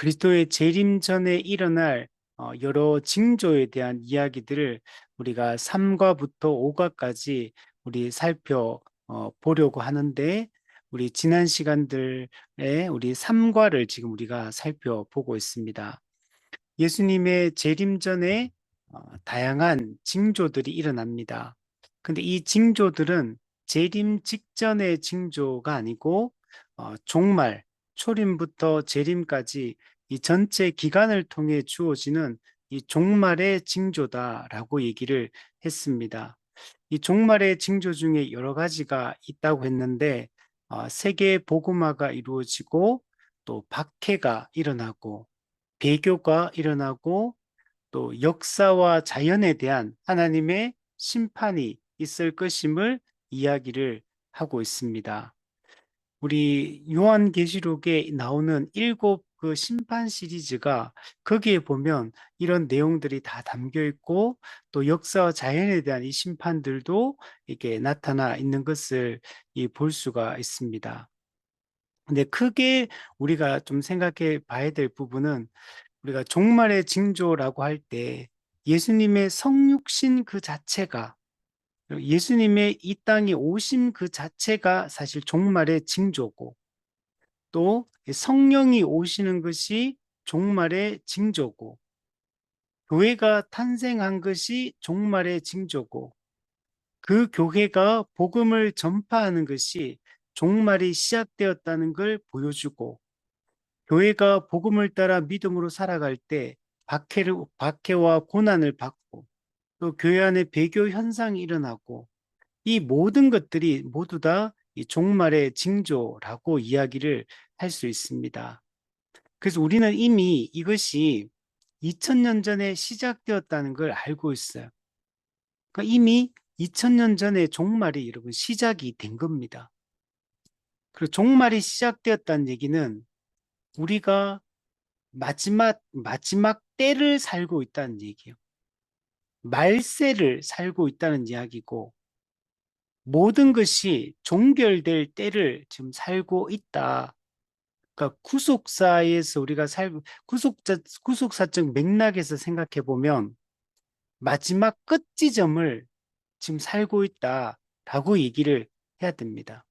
그리스도의 재림 전에 일어날 여러 징조에 대한 이야기들을 우리가 3과부터 5과까지 우리 보려고 하는데, 우리 지난 시간들에 우리 3과를 지금 우리가 살펴보고 있습니다. 예수님의 재림 전에 다양한 징조들이 일어납니다. 근데 이 징조들은 재림 직전의 징조가 아니고 종말, 초림부터 재림까지 이 전체 기간을 통해 주어지는 이 종말의 징조다라고 얘기를 했습니다. 이 종말의 징조 중에 여러 가지가 있다고 했는데, 세계 복음화가 이루어지고 또 박해가 일어나고 배교가 일어나고 또 역사와 자연에 대한 하나님의 심판이 있을 것임을 이야기를 하고 있습니다. 우리 요한계시록에 나오는 7그 심판 시리즈가, 거기에 보면 이런 내용들이 다 담겨 있고 또 역사와 자연에 대한 이 심판들도 이게 나타나 있는 것을 볼 수가 있습니다. 근데 크게 우리가 좀 생각해 봐야 될 부분은, 우리가 종말의 징조라고 할 때 예수님의 성육신 그 자체가, 예수님의 이 땅에 오심 그 자체가 사실 종말의 징조고, 또 성령이 오시는 것이 종말의 징조고, 교회가 탄생한 것이 종말의 징조고, 그 교회가 복음을 전파하는 것이 종말이 시작되었다는 걸 보여주고, 교회가 복음을 따라 믿음으로 살아갈 때 박해와 고난을 받고 또 교회 안에 배교 현상이 일어나고, 이 모든 것들이 모두 다 이 종말의 징조라고 이야기를 할 수 있습니다. 그래서 우리는 이미 이것이 2000년 전에 시작되었다는 걸 알고 있어요. 그러니까 이미 2000년 전에 종말이 여러분 시작이 된 겁니다. 그리고 종말이 시작되었다는 얘기는 우리가 마지막 때를 살고 있다는 얘기예요. 말세를 살고 있다는 이야기고, 모든 것이 종결될 때를 지금 살고 있다. 그러니까 구속사에서 우리가 살고, 구속사적 맥락에서 생각해 보면 마지막 끝 지점을 지금 살고 있다라고 얘기를 해야 됩니다.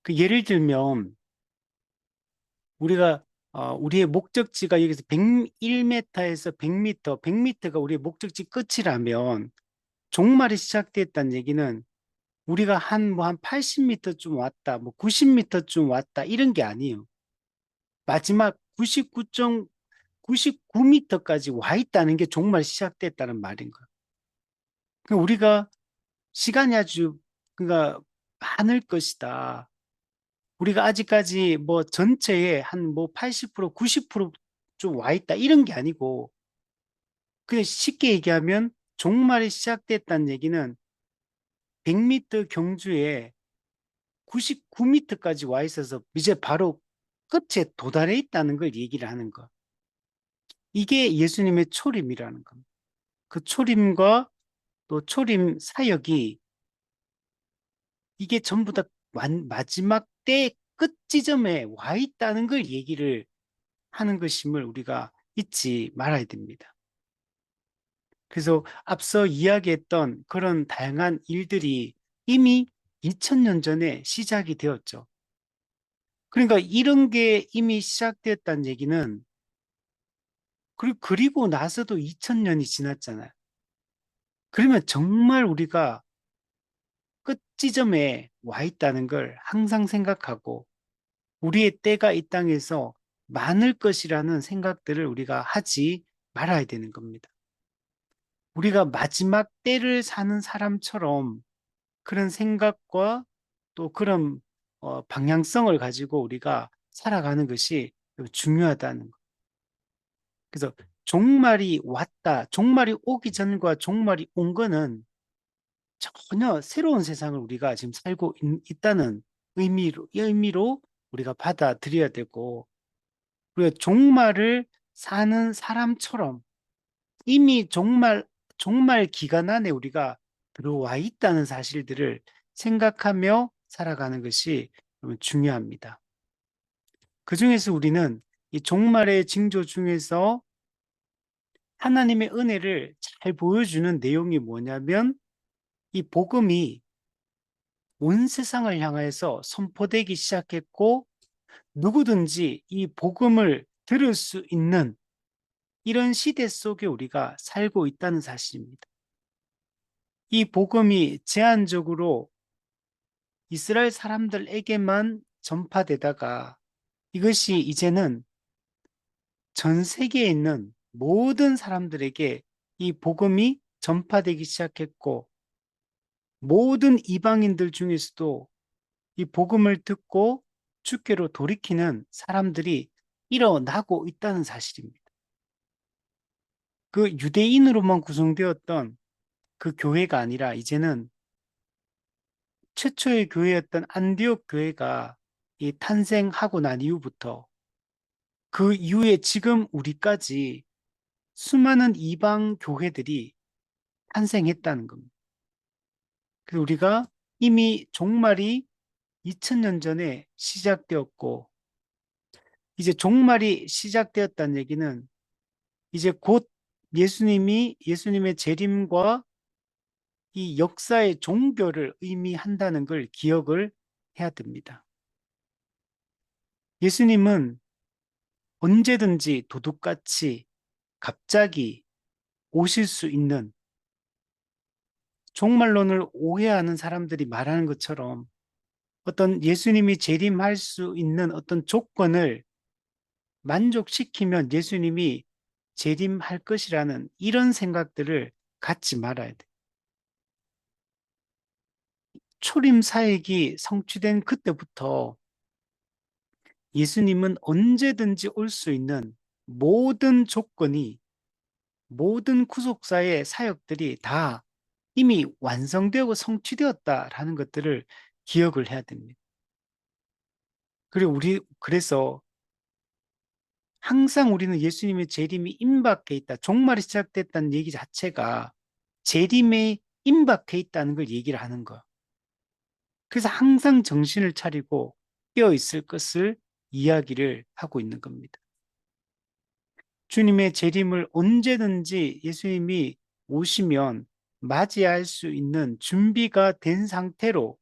그 예를 들면 우리가 우리의 목적지가 여기서 101m에서 100m, 100m가 우리의 목적지 끝이라면, 종말이 시작됐다는 얘기는 우리가 한 80m쯤 왔다, 뭐 90m쯤 왔다, 이런 게 아니에요. 마지막 99.99m까지 와 있다는 게 종말 시작됐다는 말인 거예요. 그러니까 우리가 시간이 아주 그러니까 많을 것이다. 우리가 아직까지 뭐 전체에 한 뭐 80%, 90%좀 와 있다, 이런 게 아니고, 그냥 쉽게 얘기하면 종말이 시작됐다는 얘기는 100m 경주에 99m까지 와 있어서 이제 바로 끝에 도달해 있다는 걸 얘기를 하는 거. 이게 예수님의 초림이라는 겁니다. 그 초림과 또 초림 사역이, 이게 전부 다 마지막 때 끝 지점에 와 있다는 걸 얘기를 하는 것임을 우리가 잊지 말아야 됩니다. 그래서 앞서 이야기했던 그런 다양한 일들이 이미 2000년 전에 시작이 되었죠. 그러니까 이런 게 이미 시작되었다는 얘기는, 그리고 나서도 2000년이 지났잖아요. 그러면 정말 우리가 끝 지점에 와 있다는 걸 항상 생각하고, 우리의 때가 이 땅에서 많을 것이라는 생각들을 우리가 하지 말아야 되는 겁니다. 우리가 마지막 때를 사는 사람처럼 그런 생각과 또 그런 방향성을 가지고 우리가 살아가는 것이 중요하다는 것. 그래서 종말이 왔다, 종말이 오기 전과 종말이 온 거는 전혀 새로운 세상을 우리가 지금 살고 있다는 의미로 우리가 받아들여야 되고, 우리가 종말을 사는 사람처럼 이미 종말 기간 안에 우리가 들어와 있다는 사실들을 생각하며 살아가는 것이 중요합니다. 그 중에서 우리는 이 종말의 징조 중에서 하나님의 은혜를 잘 보여주는 내용이 뭐냐면 이 복음이 온 세상을 향해서 선포되기 시작했고 누구든지 이 복음을 들을 수 있는 이런 시대 속에 우리가 살고 있다는 사실입니다. 이 복음이 제한적으로 이스라엘 사람들에게만 전파되다가 이것이 이제는 전 세계에 있는 모든 사람들에게 이 복음이 전파되기 시작했고 모든 이방인들 중에서도 이 복음을 듣고 주께로 돌이키는 사람들이 일어나고 있다는 사실입니다. 그 유대인으로만 구성되었던 그 교회가 아니라 이제는 최초의 교회였던 안디옥 교회가 이 탄생하고 난 이후부터 그 이후에 지금 우리까지 수많은 이방 교회들이 탄생했다는 겁니다. 그래서 우리가 이미 종말이 2000년 전에 시작되었고 이제 종말이 시작되었다는 얘기는 이제 곧 예수님의 재림과 이 역사의 종교를 의미한다는 걸 기억을 해야 됩니다. 예수님은 언제든지 도둑같이 갑자기 오실 수 있는 종말론을 오해하는 사람들이 말하는 것처럼 어떤 예수님이 재림할 수 있는 어떤 조건을 만족시키면 예수님이 재림할 것이라는 이런 생각들을 갖지 말아야 돼. 초림 사역이 성취된 그때부터 예수님은 언제든지 올 수 있는 모든 조건이 모든 구속사의 사역들이 다 이미 완성되고 성취되었다라는 것들을 기억을 해야 됩니다. 그래서 항상 우리는 예수님의 재림이 임박해 있다. 종말이 시작됐다는 얘기 자체가 재림에 임박해 있다는 걸 얘기를 하는 거. 그래서 항상 정신을 차리고 깨어 있을 것을 이야기를 하고 있는 겁니다. 주님의 재림을 언제든지 예수님이 오시면 맞이할 수 있는 준비가 된 상태로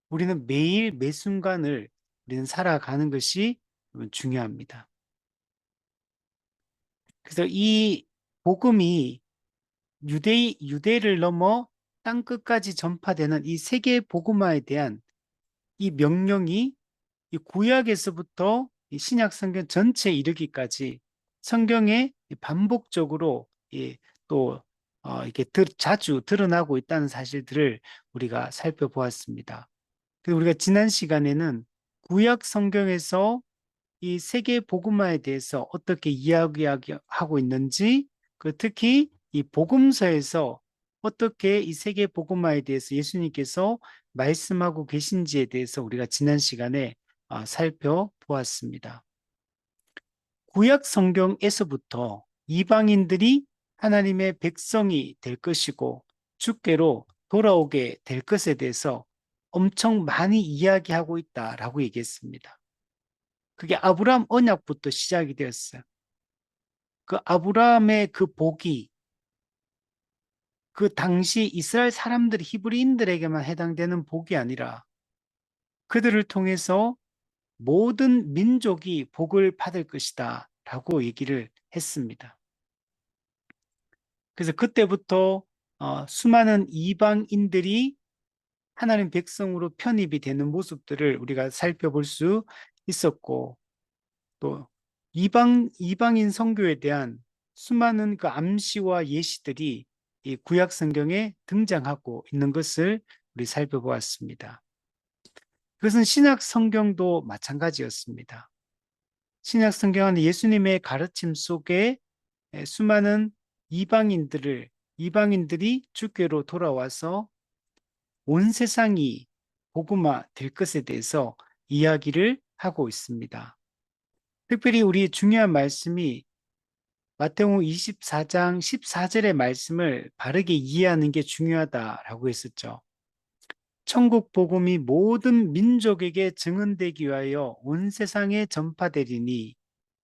우리는 매일 매 순간을 우리는 살아가는 것이 중요합니다. 그래서 이 복음이 유대를 넘어 땅끝까지 전파되는 이 세계 복음화에 대한 이 명령이 이 구약에서부터 이 신약 성경 전체에 이르기까지 성경에 반복적으로 또 이렇게 자주 드러나고 있다는 사실들을 우리가 살펴보았습니다. 그래서 우리가 지난 시간에는 구약 성경에서 이 세계 복음화에 대해서 어떻게 이야기하고 있는지, 특히 이 복음서에서 어떻게 이 세계 복음화에 대해서 예수님께서 말씀하고 계신지에 대해서 우리가 지난 시간에 살펴보았습니다. 구약 성경에서부터 이방인들이 하나님의 백성이 될 것이고 주께로 돌아오게 될 것에 대해서 엄청 많이 이야기하고 있다라고 얘기했습니다. 그게 아브라함 언약부터 시작이 되었어요. 그 아브라함의 그 복이 그 당시 이스라엘 사람들 히브리인들에게만 해당되는 복이 아니라 그들을 통해서 모든 민족이 복을 받을 것이다 라고 얘기를 했습니다. 그래서 그때부터 수많은 이방인들이 하나님 백성으로 편입이 되는 모습들을 우리가 살펴볼 수 있었고 또 이방인 선교에 대한 수많은 그 암시와 예시들이 이 구약 성경에 등장하고 있는 것을 우리 살펴보았습니다. 그것은 신약 성경도 마찬가지였습니다. 신약 성경은 예수님의 가르침 속에 수많은 이방인들이 주께로 돌아와서 온 세상이 복음화 될 것에 대해서 이야기를 하고 있습니다. 특별히 우리 중요한 말씀이 마태복음 24장 14절의 말씀을 바르게 이해하는 게 중요하다라고 했었죠. 천국 복음이 모든 민족에게 증언되기 위하여 온 세상에 전파되리니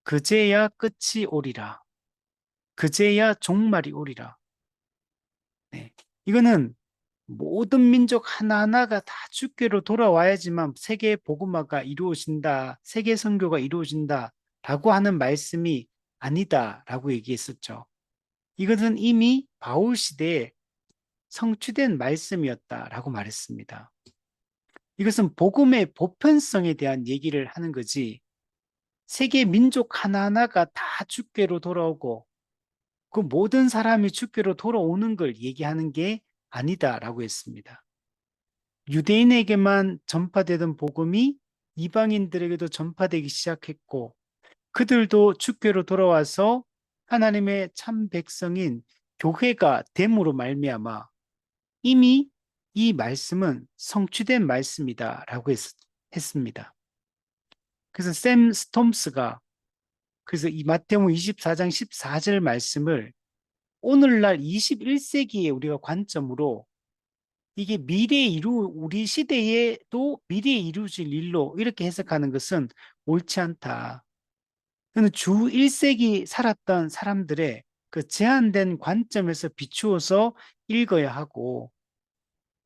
그제야 끝이 오리라. 그제야 종말이 오리라. 네. 이거는 모든 민족 하나하나가 다 주께로 돌아와야지만 세계 복음화가 이루어진다, 세계 선교가 이루어진다 라고 하는 말씀이 아니다라고 얘기했었죠. 이것은 이미 바울 시대에 성취된 말씀이었다라고 말했습니다. 이것은 복음의 보편성에 대한 얘기를 하는 거지, 세계 민족 하나하나가 다 주께로 돌아오고 그 모든 사람이 주께로 돌아오는 걸 얘기하는 게 아니다라고 했습니다. 유대인에게만 전파되던 복음이 이방인들에게도 전파되기 시작했고, 그들도 주께로 돌아와서 하나님의 참 백성인 교회가 됨으로 말미암아 이미 이 말씀은 성취된 말씀이다라고 했습니다. 그래서 샘 스톰스가 그래서 이 마태복음 24장 14절 말씀을 오늘날 21세기에 우리가 관점으로 이게 우리 시대에도 미래에 이루어질 일로 이렇게 해석하는 것은 옳지 않다. 그는 주 1세기 살았던 사람들의 그 제한된 관점에서 비추어서 읽어야 하고,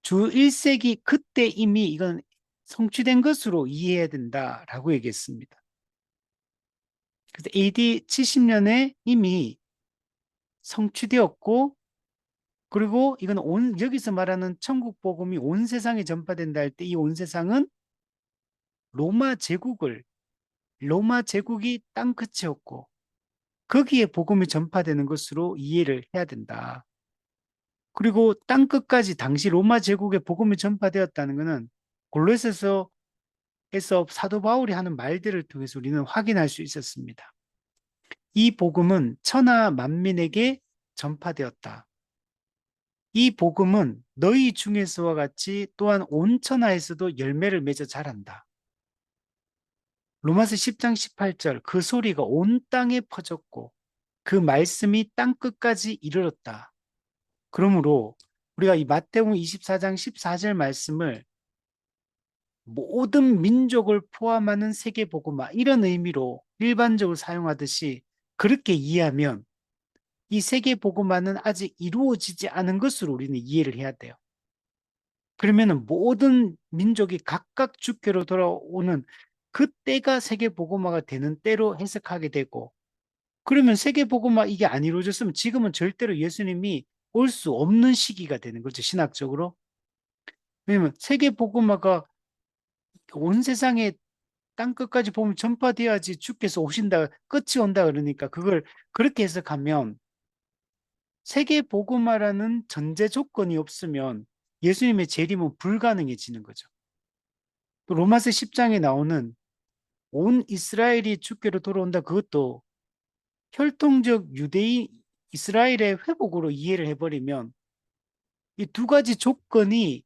주 1세기 그때 이미 이건 성취된 것으로 이해해야 된다라고 얘기했습니다. 그래서 AD 70년에 이미 성취되었고, 그리고 이건 여기서 말하는 천국 복음이 온 세상에 전파된다 할 때 이 온 세상은 로마 제국을 로마 제국이 땅끝이었고 거기에 복음이 전파되는 것으로 이해를 해야 된다. 그리고 땅끝까지 당시 로마 제국에 복음이 전파되었다는 것은 골로새서에서 사도 바울이 하는 말들을 통해서 우리는 확인할 수 있었습니다. 이 복음은 천하 만민에게 전파되었다. 이 복음은 너희 중에서와 같이 또한 온 천하에서도 열매를 맺어 자란다. 로마서 10장 18절 그 소리가 온 땅에 퍼졌고 그 말씀이 땅끝까지 이르렀다. 그러므로 우리가 이 마태복음 24장 14절 말씀을 모든 민족을 포함하는 세계복음화 이런 의미로 일반적으로 사용하듯이 그렇게 이해하면 이 세계복음화는 아직 이루어지지 않은 것으로 우리는 이해를 해야 돼요. 그러면 모든 민족이 각각 주께로 돌아오는 그때가 세계복음화가 되는 때로 해석하게 되고, 그러면 세계복음화 이게 안 이루어졌으면 지금은 절대로 예수님이 올 수 없는 시기가 되는 거죠, 신학적으로. 왜냐면 세계복음화가 온 세상에 땅끝까지 보면 전파돼야지 주께서 오신다, 끝이 온다 그러니까 그걸 그렇게 해석하면 세계복음화라는 전제 조건이 없으면 예수님의 재림은 불가능해지는 거죠. 또 로마서 10장에 나오는 온 이스라엘이 주께로 돌아온다, 그것도 혈통적 유대인 이스라엘의 회복으로 이해를 해버리면 이 두 가지 조건이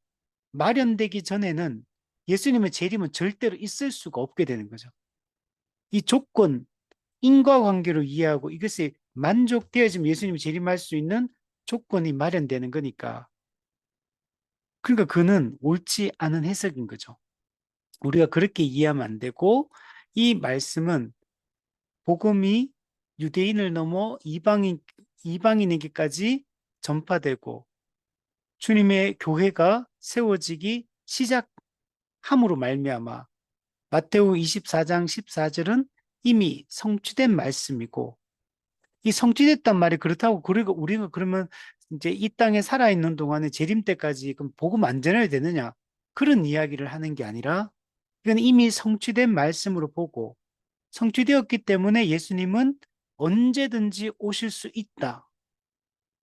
마련되기 전에는 예수님의 재림은 절대로 있을 수가 없게 되는 거죠. 이 조건, 인과관계로 이해하고 이것이 만족되어지면 예수님이 재림할 수 있는 조건이 마련되는 거니까. 그러니까 그는 옳지 않은 해석인 거죠. 우리가 그렇게 이해하면 안 되고, 이 말씀은 복음이 유대인을 넘어 이방인에게까지 전파되고 주님의 교회가 세워지기 시작함으로 말미암아 마태복음 24장 14절은 이미 성취된 말씀이고, 이 성취됐단 말이 그렇다고 그리고 우리가 그러면 이제 이 땅에 살아있는 동안에 재림 때까지 그럼 복음 안 전해야 되느냐, 그런 이야기를 하는 게 아니라 이건 이미 성취된 말씀으로 보고 성취되었기 때문에 예수님은 언제든지 오실 수 있다.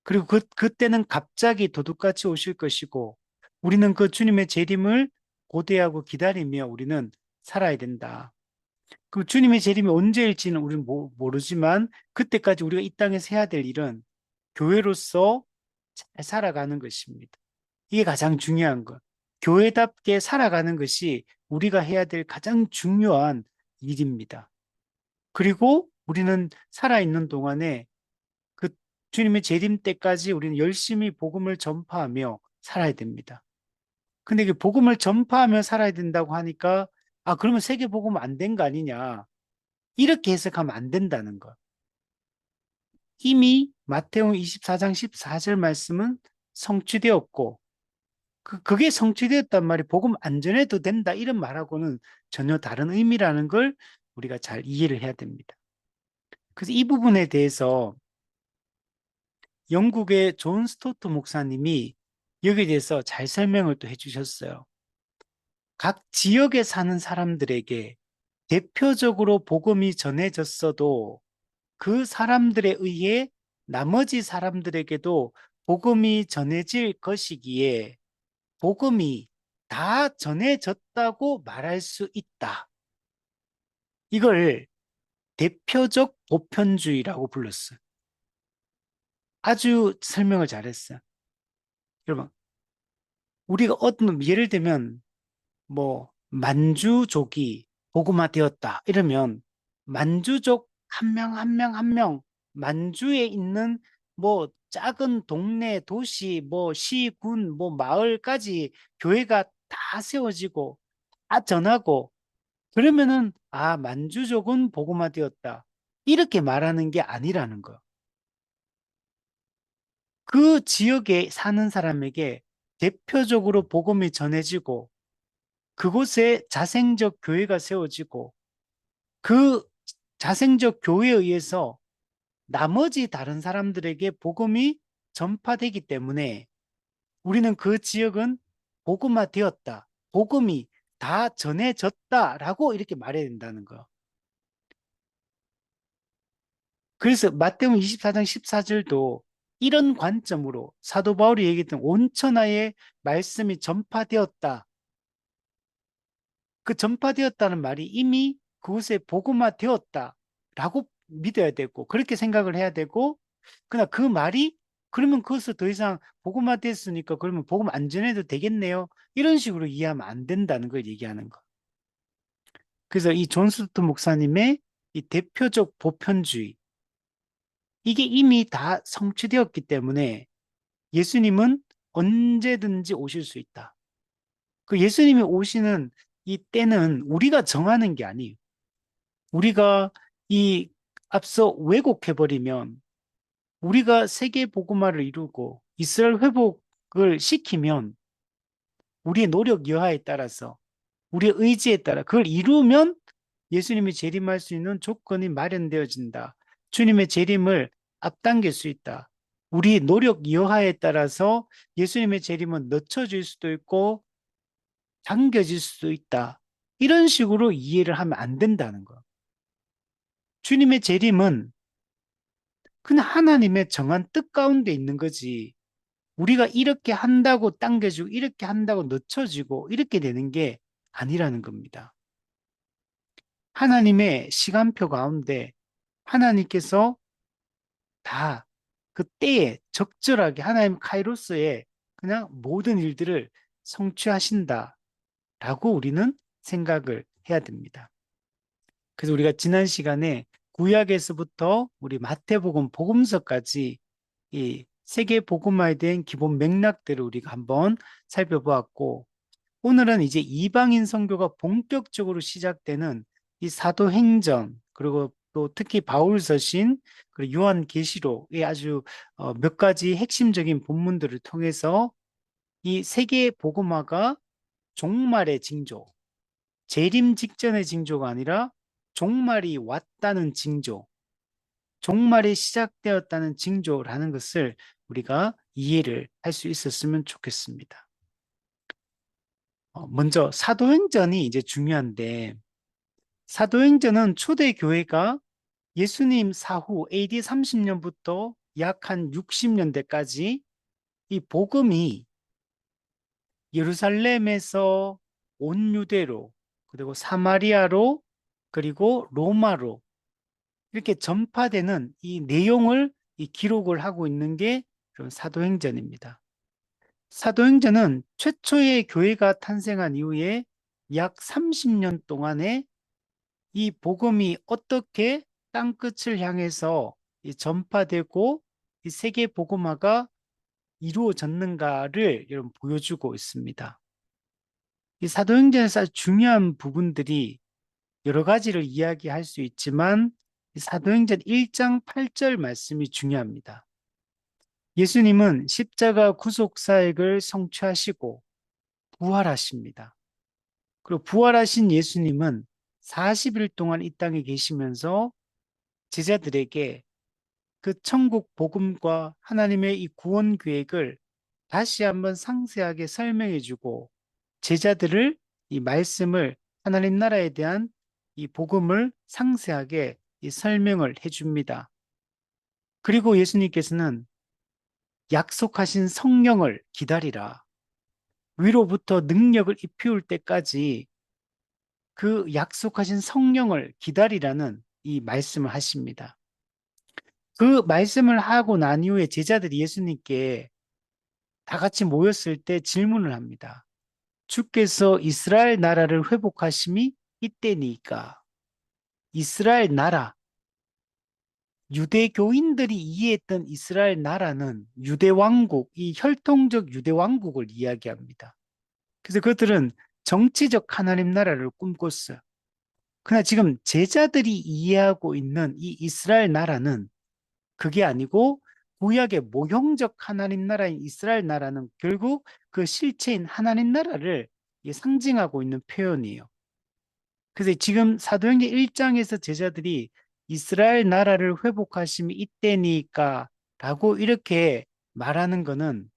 그리고 그때는 갑자기 도둑같이 오실 것이고 우리는 그 주님의 재림을 고대하고 기다리며 우리는 살아야 된다. 그 주님의 재림이 언제일지는 우리는 모르지만 그때까지 우리가 이 땅에서 해야 될 일은 교회로서 잘 살아가는 것입니다. 이게 가장 중요한 것. 교회답게 살아가는 것이 우리가 해야 될 가장 중요한 일입니다. 그리고 우리는 살아있는 동안에 그 주님의 재림 때까지 우리는 열심히 복음을 전파하며 살아야 됩니다. 근데 그 복음을 전파하며 살아야 된다고 하니까 그러면 세계 복음 안 된 거 아니냐? 이렇게 해석하면 안 된다는 거. 이미 마태복음 24장 14절 말씀은 성취되었고 그게 성취되었단 말이 복음 안 전해도 된다 이런 말하고는 전혀 다른 의미라는 걸 우리가 잘 이해를 해야 됩니다. 그래서 이 부분에 대해서 영국의 존 스토트 목사님이 여기에 대해서 잘 설명을 또 해주셨어요. 각 지역에 사는 사람들에게 대표적으로 복음이 전해졌어도 그 사람들에 의해 나머지 사람들에게도 복음이 전해질 것이기에 복음이 다 전해졌다고 말할 수 있다. 이걸 대표적 보편주의라고 불렀어요. 아주 설명을 잘했어요. 여러분, 우리가 어떤 예를 들면 뭐 만주족이 복음화되었다 이러면 만주족 한 명 한 명 한 명 만주에 있는 뭐 작은 동네 도시 뭐 시군 뭐 마을까지 교회가 다 세워지고 다 전하고 그러면은 아 만주족은 복음화되었다 이렇게 말하는 게 아니라는 거. 그 지역에 사는 사람에게 대표적으로 복음이 전해지고 그곳에 자생적 교회가 세워지고 그 자생적 교회에 의해서 나머지 다른 사람들에게 복음이 전파되기 때문에 우리는 그 지역은 복음화되었다. 복음이 다 전해졌다라고 이렇게 말해야 된다는 거. 그래서 마태복음 24장 14절도 이런 관점으로 사도 바울이 얘기했던 온천하에 말씀이 전파되었다. 그 전파되었다는 말이 이미 그곳에 복음화되었다라고 믿어야 되고 그렇게 생각을 해야 되고 그러나 그 말이 그러면 그것을 더 이상 복음화됐으니까 그러면 복음 안 전해도 되겠네요. 이런 식으로 이해하면 안 된다는 걸 얘기하는 거. 그래서 이 존 스토트 목사님의 이 대표적 보편주의 이게 이미 다 성취되었기 때문에 예수님은 언제든지 오실 수 있다. 그 예수님이 오시는 이 때는 우리가 정하는 게 아니에요. 우리가 이 앞서 왜곡해버리면 우리가 세계 복음화를 이루고 이스라엘 회복을 시키면 우리의 노력 여하에 따라서 우리의 의지에 따라 그걸 이루면 예수님이 재림할 수 있는 조건이 마련되어진다. 주님의 재림을 앞당길 수 있다. 우리 노력 여하에 따라서 예수님의 재림은 늦춰질 수도 있고 당겨질 수도 있다. 이런 식으로 이해를 하면 안 된다는 거. 주님의 재림은 그냥 하나님의 정한 뜻 가운데 있는 거지. 우리가 이렇게 한다고 당겨지고 이렇게 한다고 늦춰지고 이렇게 되는 게 아니라는 겁니다. 하나님의 시간표 가운데 하나님께서 다 그때에 적절하게 하나님 카이로스에 그냥 모든 일들을 성취하신다라고 우리는 생각을 해야 됩니다. 그래서 우리가 지난 시간에 구약에서부터 우리 마태복음 복음서까지 이 세계 복음화에 대한 기본 맥락들을 우리가 한번 살펴보았고 오늘은 이제 이방인 선교가 본격적으로 시작되는 이 사도행전 그리고 또 특히 바울서신 그리고 요한계시록의 아주 몇 가지 핵심적인 본문들을 통해서 이 세계 복음화가 종말의 징조, 재림 직전의 징조가 아니라 종말이 왔다는 징조, 종말이 시작되었다는 징조라는 것을 우리가 이해를 할 수 있었으면 좋겠습니다. 먼저 사도행전이 이제 중요한데 사도행전은 초대교회가 예수님 사후 AD 30년부터 약 한 60년대까지 이 복음이 예루살렘에서 온 유대로 그리고 사마리아로 그리고 로마로 이렇게 전파되는 이 내용을 이 기록을 하고 있는 게 사도행전입니다. 사도행전은 최초의 교회가 탄생한 이후에 약 30년 동안에 이 복음이 어떻게 땅끝을 향해서 전파되고 이 세계 복음화가 이루어졌는가를 여러분 보여주고 있습니다. 이 사도행전에서 아주 중요한 부분들이 여러 가지를 이야기할 수 있지만 사도행전 1장 8절 말씀이 중요합니다. 예수님은 십자가 구속 사역을 성취하시고 부활하십니다. 그리고 부활하신 예수님은 40일 동안 이 땅에 계시면서 제자들에게 그 천국 복음과 하나님의 이 구원 계획을 다시 한번 상세하게 설명해 주고 제자들을 이 말씀을 하나님 나라에 대한 이 복음을 상세하게 이 설명을 해 줍니다. 그리고 예수님께서는 약속하신 성령을 기다리라. 위로부터 능력을 입히울 때까지 그 약속하신 성령을 기다리라는 이 말씀을 하십니다. 그 말씀을 하고 난 이후에 제자들이 예수님께 다 같이 모였을 때 질문을 합니다. 주께서 이스라엘 나라를 회복하심이 이때니까. 이스라엘 나라, 유대교인들이 이해했던 이스라엘 나라는 유대 왕국, 이 혈통적 유대 왕국을 이야기합니다. 그래서 그들은 정치적 하나님 나라를 꿈꿨어요. 그러나 지금 제자들이 이해하고 있는 이 이스라엘 나라는 그게 아니고 구약의 모형적 하나님 나라인 이스라엘 나라는 결국 그 실체인 하나님 나라를 상징하고 있는 표현이에요. 그래서 지금 사도행전 1장에서 제자들이 이스라엘 나라를 회복하심이 이때니까 라고 이렇게 말하는 것은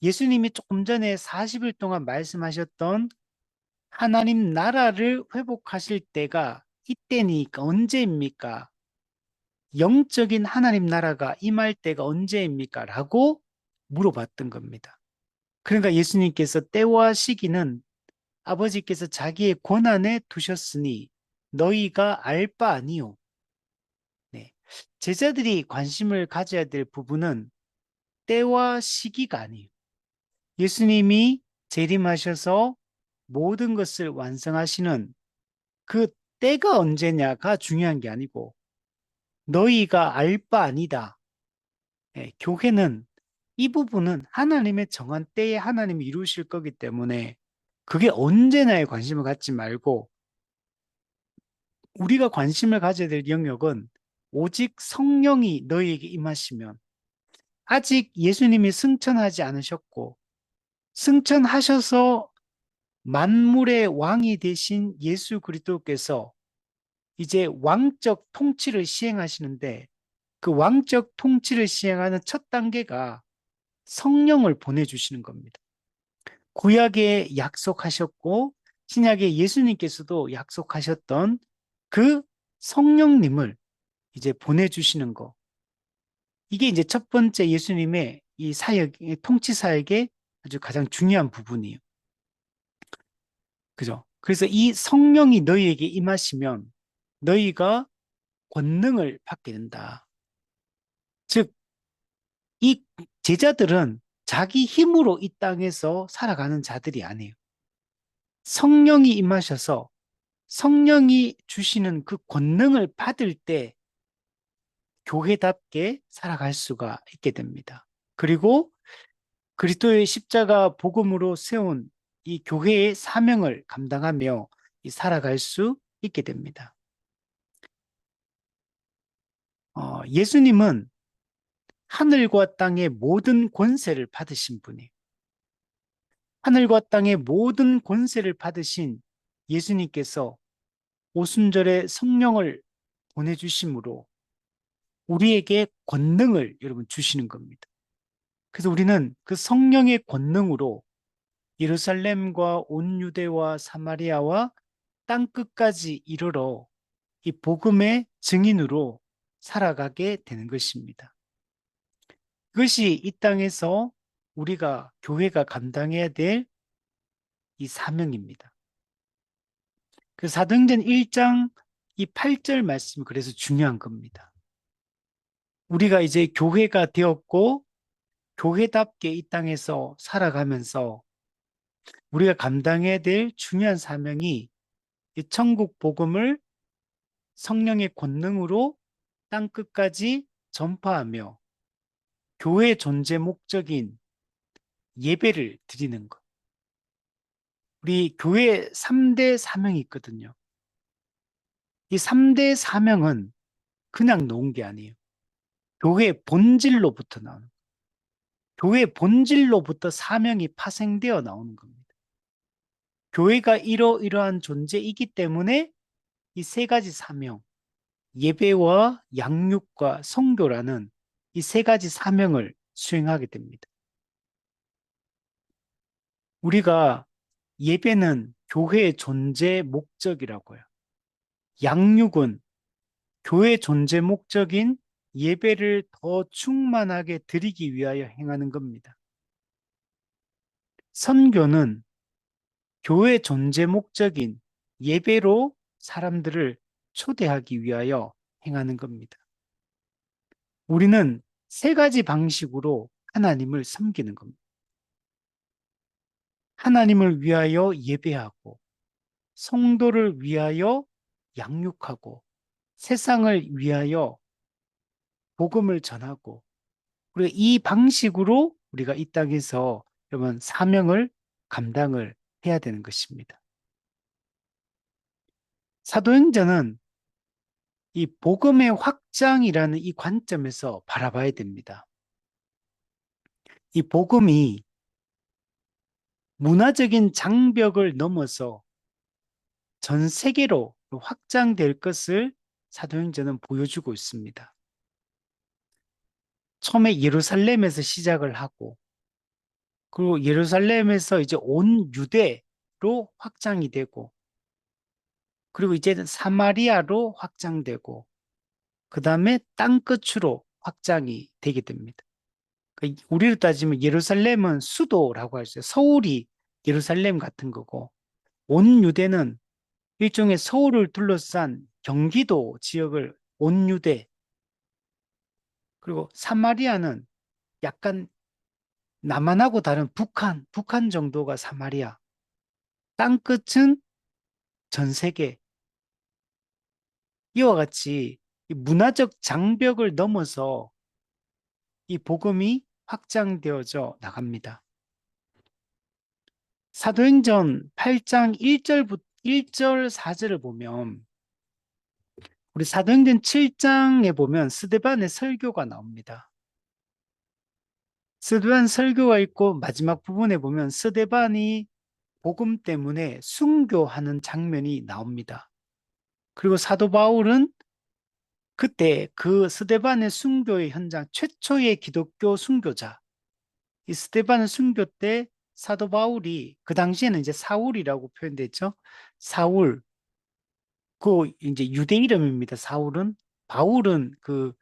예수님이 조금 전에 40일 동안 말씀하셨던 하나님 나라를 회복하실 때가 이때니까 언제입니까? 영적인 하나님 나라가 임할 때가 언제입니까? 라고 물어봤던 겁니다. 그러니까 예수님께서 때와 시기는 아버지께서 자기의 권한에 두셨으니 너희가 알 바 아니요. 네. 제자들이 관심을 가져야 될 부분은 때와 시기가 아니에요. 예수님이 재림하셔서 모든 것을 완성하시는 그 때가 언제냐가 중요한 게 아니고 너희가 알 바 아니다. 예, 교회는 이 부분은 하나님의 정한 때에 하나님이 이루실 거기 때문에 그게 언제나에 관심을 갖지 말고 우리가 관심을 가져야 될 영역은 오직 성령이 너희에게 임하시면 아직 예수님이 승천하지 않으셨고 승천하셔서 만물의 왕이 되신 예수 그리스도께서 이제 왕적 통치를 시행하시는데 그 왕적 통치를 시행하는 첫 단계가 성령을 보내주시는 겁니다. 구약에 약속하셨고 신약에 예수님께서도 약속하셨던 그 성령님을 이제 보내주시는 거. 이게 이제 첫 번째 예수님의 이 사역, 통치 사역의 아주 가장 중요한 부분이에요. 그죠? 그래서 이 성령이 너희에게 임하시면 너희가 권능을 받게 된다. 즉, 이 제자들은 자기 힘으로 이 땅에서 살아가는 자들이 아니에요. 성령이 임하셔서 성령이 주시는 그 권능을 받을 때 교회답게 살아갈 수가 있게 됩니다. 그리고 그리스도의 십자가 복음으로 세운 이 교회의 사명을 감당하며 살아갈 수 있게 됩니다. 예수님은 하늘과 땅의 모든 권세를 받으신 분이에요. 하늘과 땅의 모든 권세를 받으신 예수님께서 오순절에 성령을 보내주심으로 우리에게 권능을 여러분 주시는 겁니다. 그래서 우리는 그 성령의 권능으로 예루살렘과 온 유대와 사마리아와 땅 끝까지 이르러 이 복음의 증인으로 살아가게 되는 것입니다. 그것이 이 땅에서 우리가 교회가 감당해야 될 이 사명입니다. 그 사도행전 1장 이 8절 말씀이 그래서 중요한 겁니다. 우리가 이제 교회가 되었고 교회답게 이 땅에서 살아가면서 우리가 감당해야 될 중요한 사명이 이 천국 복음을 성령의 권능으로 땅 끝까지 전파하며 교회의 존재 목적인 예배를 드리는 것. 우리 교회 3대 사명이 있거든요. 이 3대 사명은 그냥 놓은 게 아니에요. 교회 본질로부터 나오는, 교회 본질로부터 사명이 파생되어 나오는 겁니다. 교회가 이러이러한 존재이기 때문에 이 세 가지 사명, 예배와 양육과 선교라는 이 세 가지 사명을 수행하게 됩니다. 우리가 예배는 교회의 존재 목적이라고요. 양육은 교회 존재 목적인 예배를 더 충만하게 드리기 위하여 행하는 겁니다. 선교는 교회 존재 목적인 예배로 사람들을 초대하기 위하여 행하는 겁니다. 우리는 세 가지 방식으로 하나님을 섬기는 겁니다. 하나님을 위하여 예배하고, 성도를 위하여 양육하고, 세상을 위하여 복음을 전하고, 그리고 이 방식으로 우리가 이 땅에서 여러분 사명을 감당을 해야 되는 것입니다. 사도행전은 이 복음의 확장이라는 이 관점에서 바라봐야 됩니다. 이 복음이 문화적인 장벽을 넘어서 전 세계로 확장될 것을 사도행전은 보여주고 있습니다. 처음에 예루살렘에서 시작을 하고, 그리고 예루살렘에서 이제 온 유대로 확장이 되고, 그리고 이제는 사마리아로 확장되고, 그 다음에 땅끝으로 확장이 되게 됩니다. 우리로 따지면 예루살렘은 수도라고 할 수 있어요. 서울이 예루살렘 같은 거고, 온 유대는 일종의 서울을 둘러싼 경기도 지역을 온 유대, 그리고 사마리아는 약간 남한하고 다른 북한 정도가 사마리아, 땅끝은 전 세계. 이와 같이 이 문화적 장벽을 넘어서 이 복음이 확장되어져 나갑니다. 사도행전 8장 1절 4절을 보면 우리 사도행전 7장에 보면 스데반의 설교가 나옵니다. 스데반 설교가 있고 마지막 부분에 보면 스데반이 복음 때문에 순교하는 장면이 나옵니다. 그리고 사도 바울은 그때 그 스데반의 순교의 현장 최초의 기독교 순교자 이 스데반의 순교 때 사도 바울이 그 당시에는 이제 사울이라고 표현됐죠. 사울 그 이제 유대 이름입니다. 사울은 바울은 그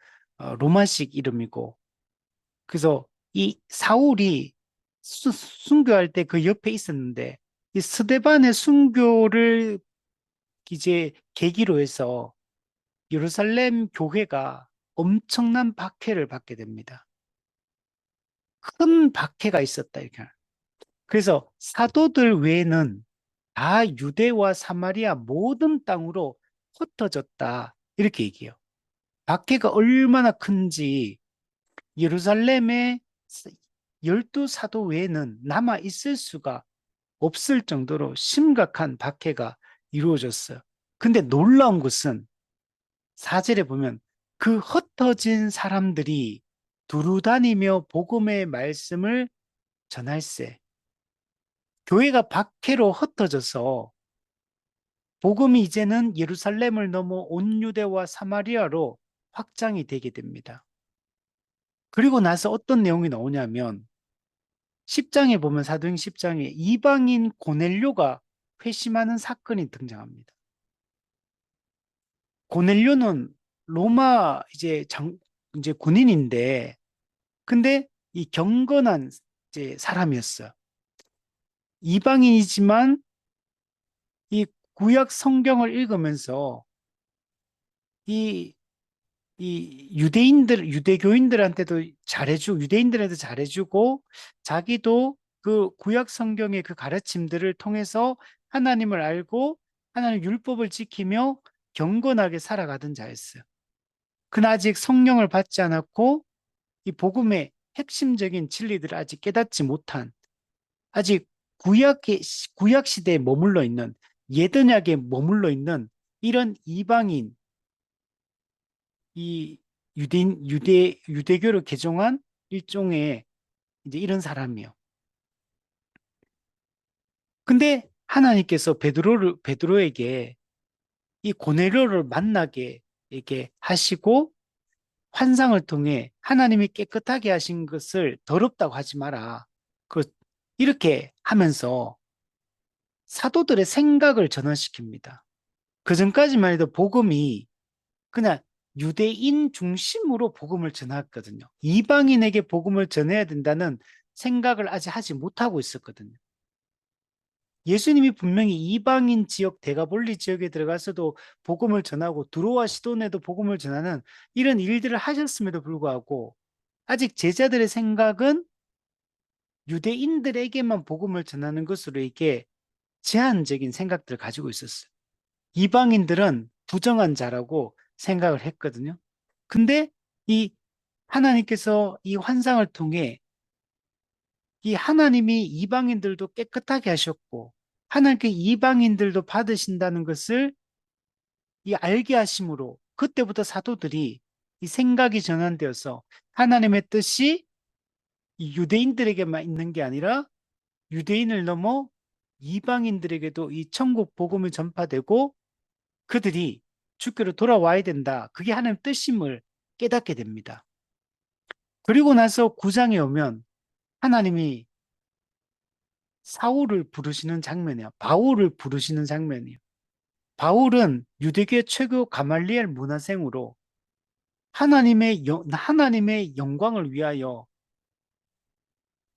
로마식 이름이고 그래서 이 사울이 순교할 때 그 옆에 있었는데 이 스데반의 순교를 이제 계기로 해서 예루살렘 교회가 엄청난 박해를 받게 됩니다. 큰 박해가 있었다 이렇게. 그래서 사도들 외에는 다 유대와 사마리아 모든 땅으로 흩어졌다 이렇게 얘기해요. 박해가 얼마나 큰지 예루살렘에 12사도 외에는 남아 있을 수가 없을 정도로 심각한 박해가 이루어졌어요. 근데 놀라운 것은 4절에 보면 그 흩어진 사람들이 두루 다니며 복음의 말씀을 전할세. 교회가 박해로 흩어져서 복음이 이제는 예루살렘을 넘어 온 유대와 사마리아로 확장이 되게 됩니다. 그리고 나서 어떤 내용이 나오냐면 10장에 보면 사도행 10장에 이방인 고넬료가 회심하는 사건이 등장합니다. 고넬료는 로마 이제 군인인데 근데 이 경건한 이제 사람이었어요. 이방인이지만 이 구약 성경을 읽으면서 이, 이 유대교인들한테도 잘해주고, 유대인들한테 잘해주고, 자기도 그 구약 성경의 그 가르침들을 통해서 하나님을 알고 하나님 율법을 지키며 경건하게 살아가던 자였어요. 그러나 아직 성령을 받지 않았고, 이 복음의 핵심적인 진리들을 아직 깨닫지 못한, 아직 구약의, 구약 시대에 머물러 있는, 예언약에 머물러 있는 이런 이방인, 이 유대교를 개종한 일종의 이제 이런 사람이요. 근데 하나님께서 베드로에게 이 고넬료를 만나게 이렇게 하시고 환상을 통해 하나님이 깨끗하게 하신 것을 더럽다고 하지 마라. 그 이렇게 하면서 사도들의 생각을 전환시킵니다. 그 전까지만 해도 복음이 그냥 유대인 중심으로 복음을 전했거든요. 이방인에게 복음을 전해야 된다는 생각을 아직 하지 못하고 있었거든요. 예수님이 분명히 이방인 지역, 대가볼리 지역에 들어가서도 복음을 전하고 두로와 시돈에도 복음을 전하는 이런 일들을 하셨음에도 불구하고 아직 제자들의 생각은 유대인들에게만 복음을 전하는 것으로 이게 제한적인 생각들을 가지고 있었어요. 이방인들은 부정한 자라고 생각을 했거든요. 근데 이 하나님께서 이 환상을 통해 이 하나님이 이방인들도 깨끗하게 하셨고 하나님께 이방인들도 받으신다는 것을 이 알게 하심으로 그때부터 사도들이 이 생각이 전환되어서 하나님의 뜻이 이 유대인들에게만 있는 게 아니라 유대인을 넘어 이방인들에게도 이 천국 복음이 전파되고 그들이 주께로 돌아와야 된다. 그게 하나님 뜻임을 깨닫게 됩니다. 그리고 나서 9장에 오면 하나님이 사울을 부르시는 장면이야. 바울을 부르시는 장면이에요. 바울은 유대계 최고 가말리엘 문화생으로 하나님의 영광을 위하여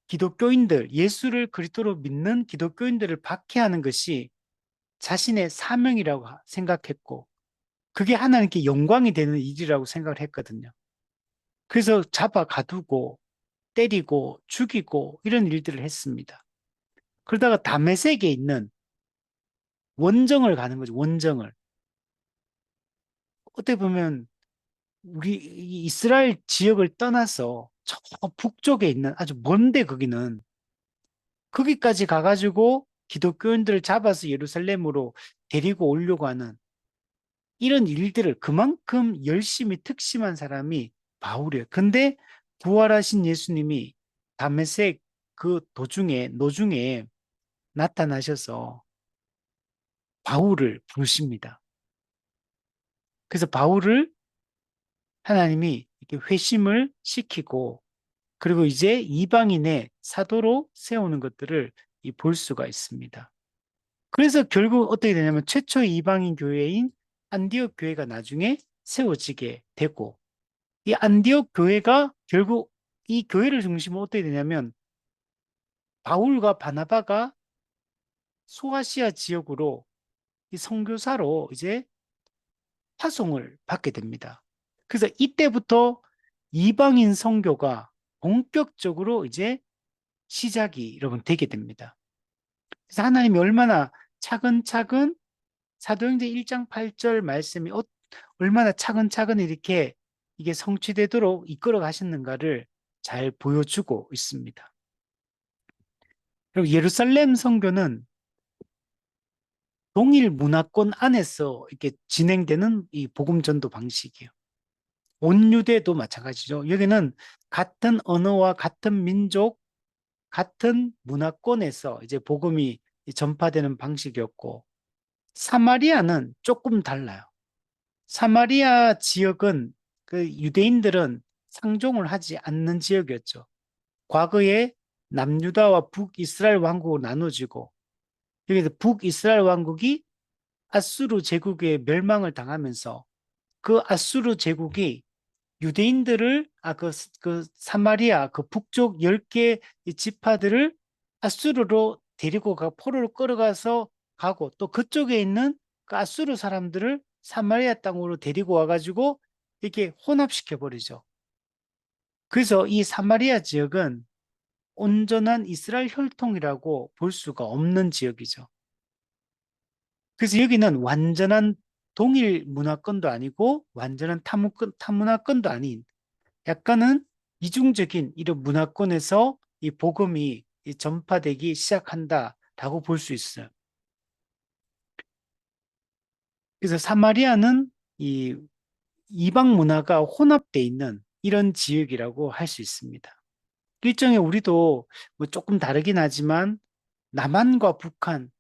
기독교인들, 예수를 그리스도로 믿는 기독교인들을 박해하는 것이 자신의 사명이라고 생각했고, 그게 하나님께 영광이 되는 일이라고 생각을 했거든요. 그래서 잡아 가두고, 때리고, 죽이고, 이런 일들을 했습니다. 그러다가 다메섹에 있는 원정을 가는 거죠, 원정을. 어떻게 보면, 우리 이스라엘 지역을 떠나서 저 북쪽에 있는 아주 먼데 거기는 거기까지 가가지고 기독교인들을 잡아서 예루살렘으로 데리고 오려고 하는 이런 일들을 그만큼 열심히 특심한 사람이 바울이에요. 근데 부활하신 예수님이 다메섹 그 노중에 나타나셔서 바울을 부르십니다. 그래서 바울을 하나님이 이렇게 회심을 시키고 그리고 이제 이방인의 사도로 세우는 것들을 볼 수가 있습니다. 그래서 결국 어떻게 되냐면 최초의 이방인 교회인 안디옥 교회가 나중에 세워지게 되고 이 안디옥 교회가 결국 이 교회를 중심으로 어떻게 되냐면 바울과 바나바가 소아시아 지역으로 이 선교사로 이제 파송을 받게 됩니다. 그래서 이때부터 이방인 선교가 본격적으로 이제 시작이 여러분 되게 됩니다. 그래서 하나님이 얼마나 차근차근 사도행전 1장 8절 말씀이 얼마나 차근차근 이렇게 이게 성취되도록 이끌어 가셨는가를 잘 보여주고 있습니다. 그리고 예루살렘 선교는 동일 문화권 안에서 이렇게 진행되는 이 복음 전도 방식이에요. 온유대도 마찬가지죠. 여기는 같은 언어와 같은 민족, 같은 문화권에서 이제 복음이 전파되는 방식이었고, 사마리아는 조금 달라요. 사마리아 지역은 그 유대인들은 상종을 하지 않는 지역이었죠. 과거에 남유다와 북이스라엘 왕국으로 나눠지고, 여기서 북이스라엘 왕국이 아수르 제국의 멸망을 당하면서 그 아수르 제국이 유대인들을 그 사마리아 그 북쪽 10개 지파들을 아수르로 데리고 포로로 끌어가서 가고 또 그쪽에 있는 그 아수르 사람들을 사마리아 땅으로 데리고 와가지고 이렇게 혼합시켜 버리죠. 그래서 이 사마리아 지역은 온전한 이스라엘 혈통이라고 볼 수가 없는 지역이죠. 그래서 여기는 완전한 동일 문화권도 아니고 완전한 타문화권도 아닌 약간은 이중적인 이런 문화권에서 이 복음이 전파되기 시작한다라고 볼 수 있어요. 그래서 사마리아는 이 이방 문화가 혼합되어 있는 이런 지역이라고 할 수 있습니다. 일종의 우리도 뭐 조금 다르긴 하지만 남한과 북한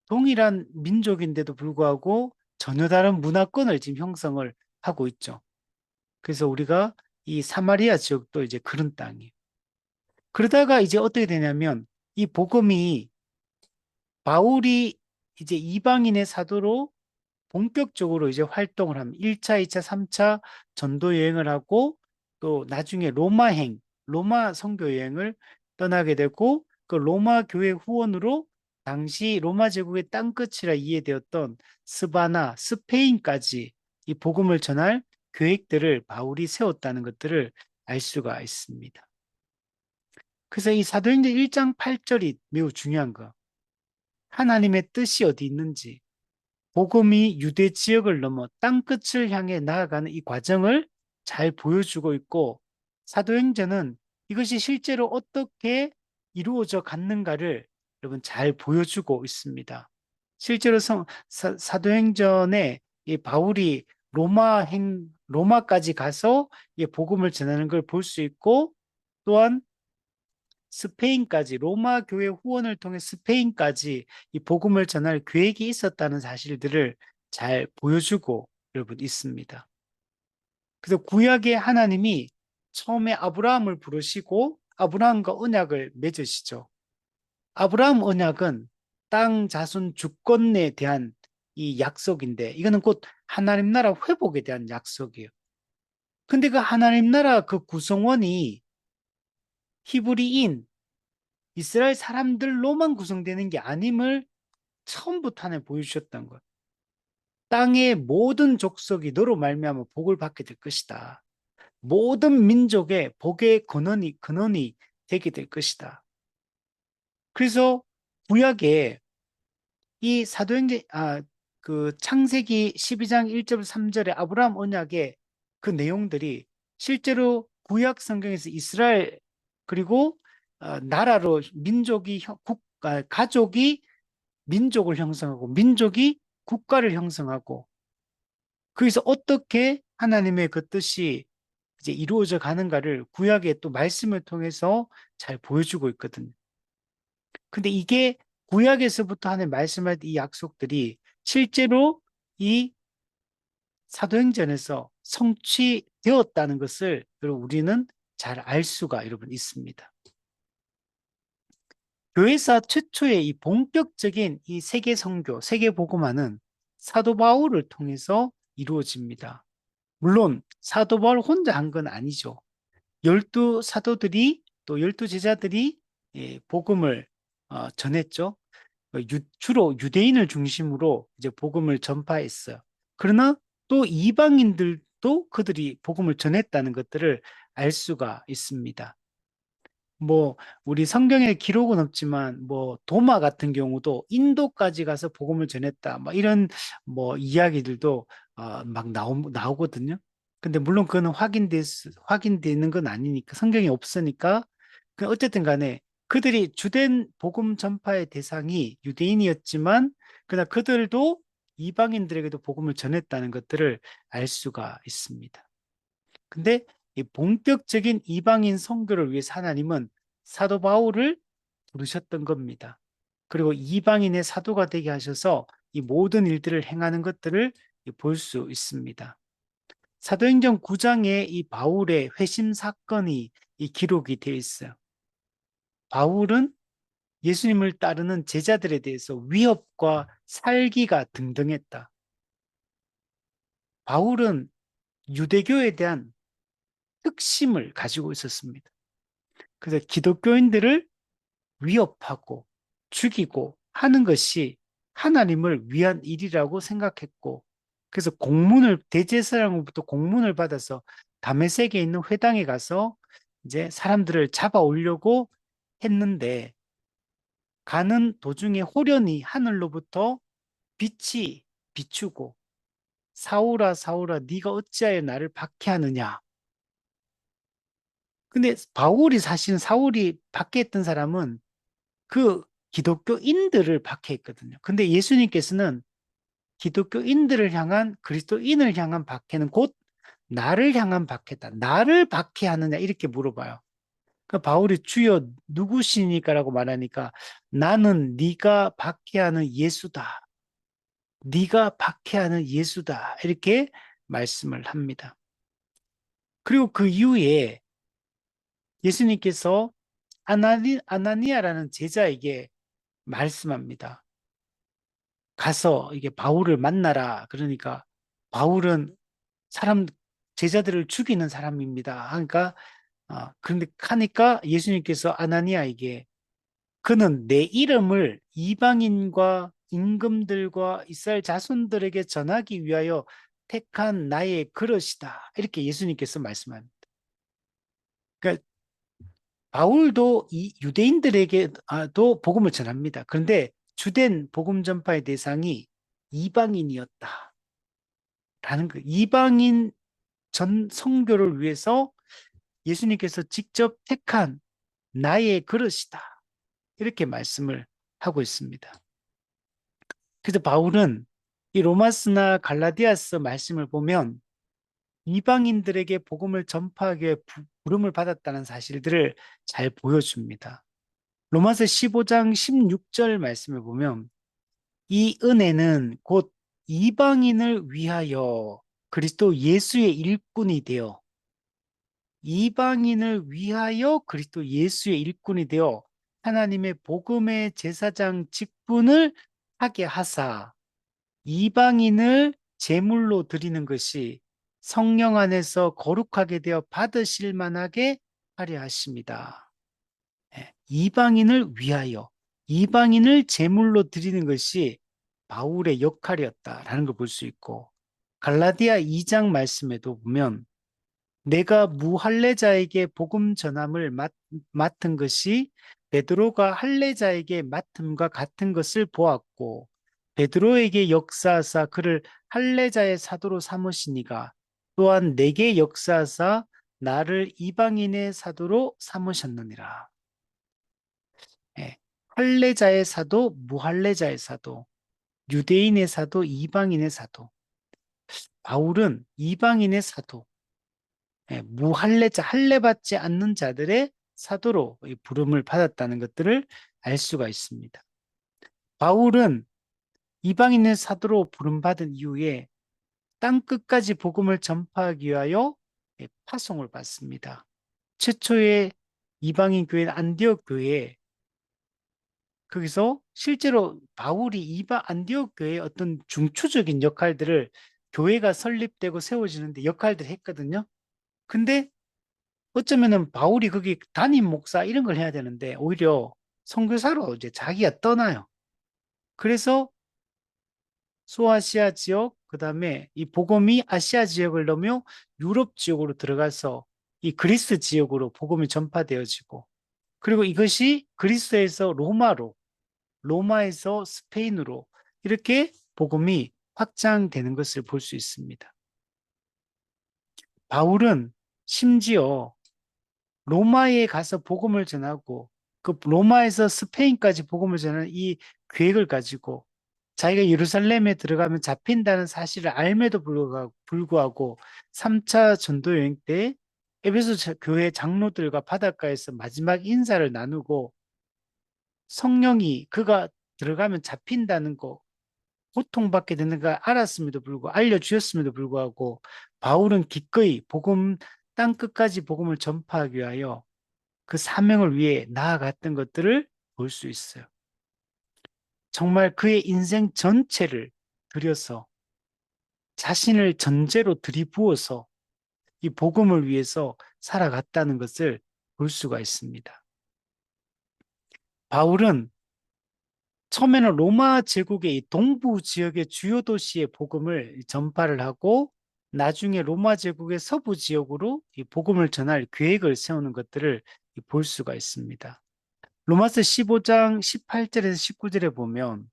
동일한 민족인데도 불구하고 전혀 다른 문화권을 지금 형성을 하고 있죠. 그래서 우리가 이 사마리아 지역도 이제 그런 땅이에요. 그러다가 이제 어떻게 되냐면 이 복음이 바울이 이제 이방인의 사도로 본격적으로 이제 활동을 하면 1차, 2차, 3차 전도 여행을 하고 또 나중에 로마 선교 여행을 떠나게 되고 그 로마 교회 후원으로 당시 로마 제국의 땅끝이라 이해되었던 스바나, 스페인까지 이 복음을 전할 계획들을 바울이 세웠다는 것들을 알 수가 있습니다. 그래서 이 사도행전 1장 8절이 매우 중요한 거. 하나님의 뜻이 어디 있는지, 복음이 유대 지역을 넘어 땅끝을 향해 나아가는 이 과정을 잘 보여주고 있고, 사도행전은 이것이 실제로 어떻게 이루어져 갔는가를 여러분 잘 보여주고 있습니다. 실제로 사도행전에 이 바울이 로마까지 가서 이 복음을 전하는 걸 볼 수 있고, 또한 스페인까지 로마 교회 후원을 통해 스페인까지 이 복음을 전할 계획이 있었다는 사실들을 잘 보여주고 여러분 있습니다. 그래서 구약의 하나님이 처음에 아브라함을 부르시고 아브라함과 언약을 맺으시죠. 아브라함 언약은 땅 자손 주권에 대한 이 약속인데 이거는 곧 하나님 나라 회복에 대한 약속이에요. 근데 그 하나님 나라 그 구성원이 히브리인 이스라엘 사람들로만 구성되는 게 아님을 처음부터 하나 보여주셨던 것. 땅의 모든 족속이 너로 말미암아 복을 받게 될 것이다. 모든 민족의 복의 근원이 되게 될 것이다. 그래서 구약에 이 그 창세기 12장 1절 3절의 아브라함 언약의 그 내용들이 실제로 구약 성경에서 이스라엘 그리고 나라로 가족이 민족을 형성하고 민족이 국가를 형성하고 거기서 어떻게 하나님의 그 뜻이 이제 이루어져 가는가를 구약의 또 말씀을 통해서 잘 보여주고 있거든요. 근데 이게 구약에서부터 하는 말씀할 이 약속들이 실제로 이 사도행전에서 성취되었다는 것을 우리는 잘 알 수가 여러분 있습니다. 교회사 최초의 이 본격적인 이 세계 선교, 세계 복음화는 사도 바울을 통해서 이루어집니다. 물론 사도 바울 혼자 한 건 아니죠. 12사도들이 또 12제자들이 복음을 전했죠. 주로 유대인을 중심으로 이제 복음을 전파했어요. 그러나 또 이방인들도 그들이 복음을 전했다는 것들을 알 수가 있습니다. 뭐 우리 성경에 기록은 없지만 뭐 도마 같은 경우도 인도까지 가서 복음을 전했다. 뭐 이런 뭐 이야기들도 막 나오거든요. 근데 물론 그거는 확인되는 건 아니니까 성경이 없으니까 어쨌든 간에 그들이 주된 복음 전파의 대상이 유대인이었지만 그러나 그들도 이방인들에게도 복음을 전했다는 것들을 알 수가 있습니다. 근데 이 본격적인 이방인 선교를 위해서 하나님은 사도 바울을 부르셨던 겁니다. 그리고 이방인의 사도가 되게 하셔서 이 모든 일들을 행하는 것들을 볼 수 있습니다. 사도행전 9장에 이 바울의 회심 사건이 이 기록이 되어 있어요. 바울은 예수님을 따르는 제자들에 대해서 위협과 살기가 등등했다. 바울은 유대교에 대한 흑심을 가지고 있었습니다. 그래서 기독교인들을 위협하고 죽이고 하는 것이 하나님을 위한 일이라고 생각했고, 그래서 대제사장으로부터 공문을 받아서 다메섹에 있는 회당에 가서 이제 사람들을 잡아오려고 했는데, 가는 도중에 호련히 하늘로부터 빛이 비추고, 사울아 사울아 네가 어찌하여 나를 박해하느냐. 근데 바울이 사실은 사울이 박해했던 사람은 그 기독교인들을 박해했거든요. 근데 예수님께서는 기독교인들을 향한 그리스도인을 향한 박해는 곧 나를 향한 박해다. 나를 박해하느냐 이렇게 물어봐요. 그 바울이 주여 누구시니까라고 말하니까 나는 네가 박해하는 예수다. 네가 박해하는 예수다. 이렇게 말씀을 합니다. 그리고 그 이후에 예수님께서 아나니아라는 제자에게 말씀합니다. 가서 이게 바울을 만나라. 그러니까 바울은 사람 제자들을 죽이는 사람입니다. 그러니까 그런데 하니까 예수님께서 아나니아에게 그는 내 이름을 이방인과 임금들과 이스라엘 자손들에게 전하기 위하여 택한 나의 그릇이다. 이렇게 예수님께서 말씀합니다. 그러니까 바울도 이 유대인들에게도 복음을 전합니다. 그런데 주된 복음 전파의 대상이 이방인이었다. 라는 그 이방인 전 선교를 위해서 예수님께서 직접 택한 나의 그릇이다. 이렇게 말씀을 하고 있습니다. 그래서 바울은 이 로마스나 갈라디아서 말씀을 보면 이방인들에게 복음을 전파하기 위해 부름을 받았다는 사실들을 잘 보여줍니다. 로마서 15장 16절 말씀을 보면 이 은혜는 곧 이방인을 위하여 그리스도 예수의 일꾼이 되어 이방인을 위하여 그리스도 예수의 일꾼이 되어 하나님의 복음의 제사장 직분을 하게 하사 이방인을 제물로 드리는 것이 성령 안에서 거룩하게 되어 받으실 만하게 하려 하십니다. 이방인을 위하여 이방인을 제물로 드리는 것이 바울의 역할이었다라는 걸 볼 수 있고 갈라디아 2장 말씀에도 보면 내가 무할례자에게 복음 전함을 맡은 것이 베드로가 할례자에게 맡음과 같은 것을 보았고 베드로에게 역사하사 그를 할례자의 사도로 삼으시니가 또한 내게 역사하사 나를 이방인의 사도로 삼으셨느니라. 예, 할례자의 사도, 무할례자의 사도, 유대인의 사도, 이방인의 사도. 바울은 이방인의 사도, 무할례자, 할례받지 않는 자들의 사도로 부름을 받았다는 것들을 알 수가 있습니다. 바울은 이방인의 사도로 부름받은 이후에 땅 끝까지 복음을 전파하기 위하여 파송을 받습니다. 최초의 이방인 교회는 안디옥 교회에 거기서 실제로 바울이 안디옥 교회의 어떤 중추적인 역할들을 교회가 설립되고 세워지는데 역할들을 했거든요. 근데 어쩌면은 바울이 거기 담임 목사 이런 걸 해야 되는데 오히려 선교사로 이제 자기가 떠나요. 그래서 소아시아 지역, 그다음에 이 복음이 아시아 지역을 넘어 유럽 지역으로 들어가서 이 그리스 지역으로 복음이 전파되어지고 그리고 이것이 그리스에서 로마로, 로마에서 스페인으로 이렇게 복음이 확장되는 것을 볼 수 있습니다. 바울은 심지어 로마에 가서 복음을 전하고 그 로마에서 스페인까지 복음을 전하는 이 계획을 가지고 자기가 예루살렘에 들어가면 잡힌다는 사실을 알매도 불구하고 3차 전도 여행 때 에베소 교회 장로들과 바닷가에서 마지막 인사를 나누고 성령이 그가 들어가면 잡힌다는 거 고통받게 되는 걸 알았음에도 불구하고 알려주셨음에도 불구하고 바울은 기꺼이 복음 땅 끝까지 복음을 전파하기 위하여 그 사명을 위해 나아갔던 것들을 볼 수 있어요. 정말 그의 인생 전체를 들여서 자신을 전제로 들이부어서 이 복음을 위해서 살아갔다는 것을 볼 수가 있습니다. 바울은 처음에는 로마 제국의 동부 지역의 주요 도시의 복음을 전파를 하고 나중에 로마 제국의 서부 지역으로 이 복음을 전할 계획을 세우는 것들을 볼 수가 있습니다. 로마서 15장 18절에서 19절에 보면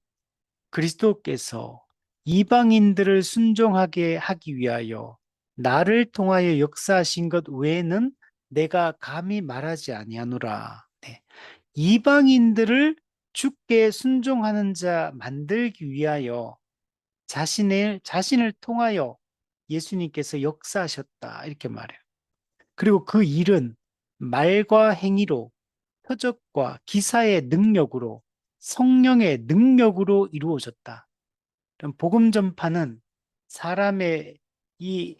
그리스도께서 이방인들을 순종하게 하기 위하여 나를 통하여 역사하신 것 외에는 내가 감히 말하지 아니하노라. 네. 이방인들을 주께 순종하는 자 만들기 위하여 자신을 통하여 예수님께서 역사하셨다. 이렇게 말해요. 그리고 그 일은 말과 행위로, 표적과 기사의 능력으로, 성령의 능력으로 이루어졌다. 그럼 복음 전파는 사람의 이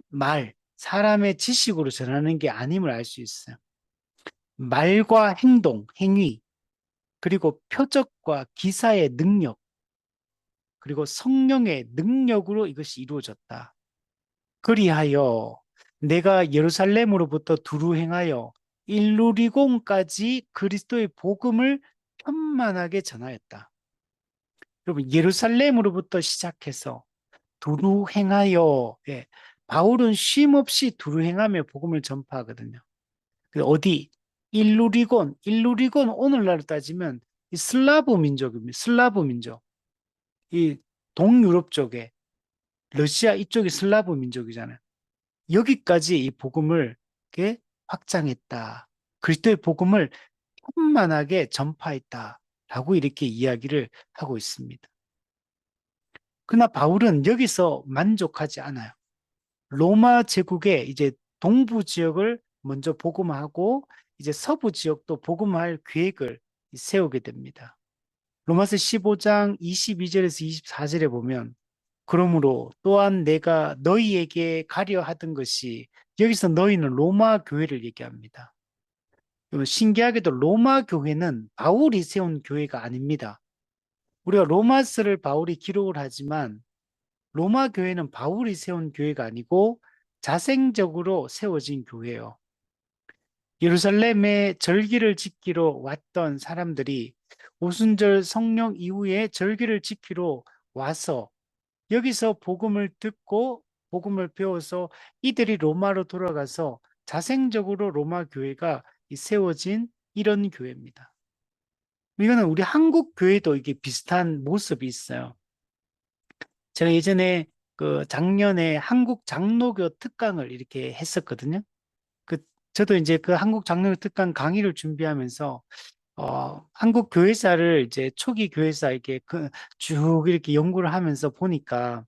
말, 사람의 지식으로 전하는 게 아님을 알 수 있어요. 말과 행동, 행위, 그리고 표적과 기사의 능력, 그리고 성령의 능력으로 이것이 이루어졌다. 그리하여 내가 예루살렘으로부터 두루 행하여 일루리공까지 그리스도의 복음을 편만하게 전하였다. 여러분, 예루살렘으로부터 시작해서 두루 행하여, 예, 바울은 쉼 없이 두루 행하며 복음을 전파하거든요. 어디? 일루리곤 오늘날로 따지면 이 슬라브 민족입니다. 슬라브 민족. 이 동유럽 쪽에 러시아 이쪽이 슬라브 민족이잖아요. 여기까지 이 복음을 이렇게 확장했다. 그리스도의 복음을 편만하게 전파했다라고 이렇게 이야기를 하고 있습니다. 그러나 바울은 여기서 만족하지 않아요. 로마 제국의 이제 동부 지역을 먼저 복음하고 이제 서부 지역도 복음할 계획을 세우게 됩니다. 로마서 15장 22절에서 24절에 보면 그러므로 또한 내가 너희에게 가려 하던 것이 여기서 너희는 로마 교회를 얘기합니다. 신기하게도 로마 교회는 바울이 세운 교회가 아닙니다. 우리가 로마서를 바울이 기록을 하지만 로마 교회는 바울이 세운 교회가 아니고 자생적으로 세워진 교회예요. 예루살렘에 절기를 지키러 왔던 사람들이 오순절 성령 이후에 절기를 지키러 와서 여기서 복음을 듣고 복음을 배워서 이들이 로마로 돌아가서 자생적으로 로마 교회가 세워진 이런 교회입니다. 이거는 우리 한국 교회도 이게 비슷한 모습이 있어요. 제가 예전에 그 작년에 한국 장로교 특강을 이렇게 했었거든요. 그 저도 이제 그 한국 장로교 특강 강의를 준비하면서 한국 교회사를 이제 초기 교회사 이렇게 쭉 이렇게 연구를 하면서 보니까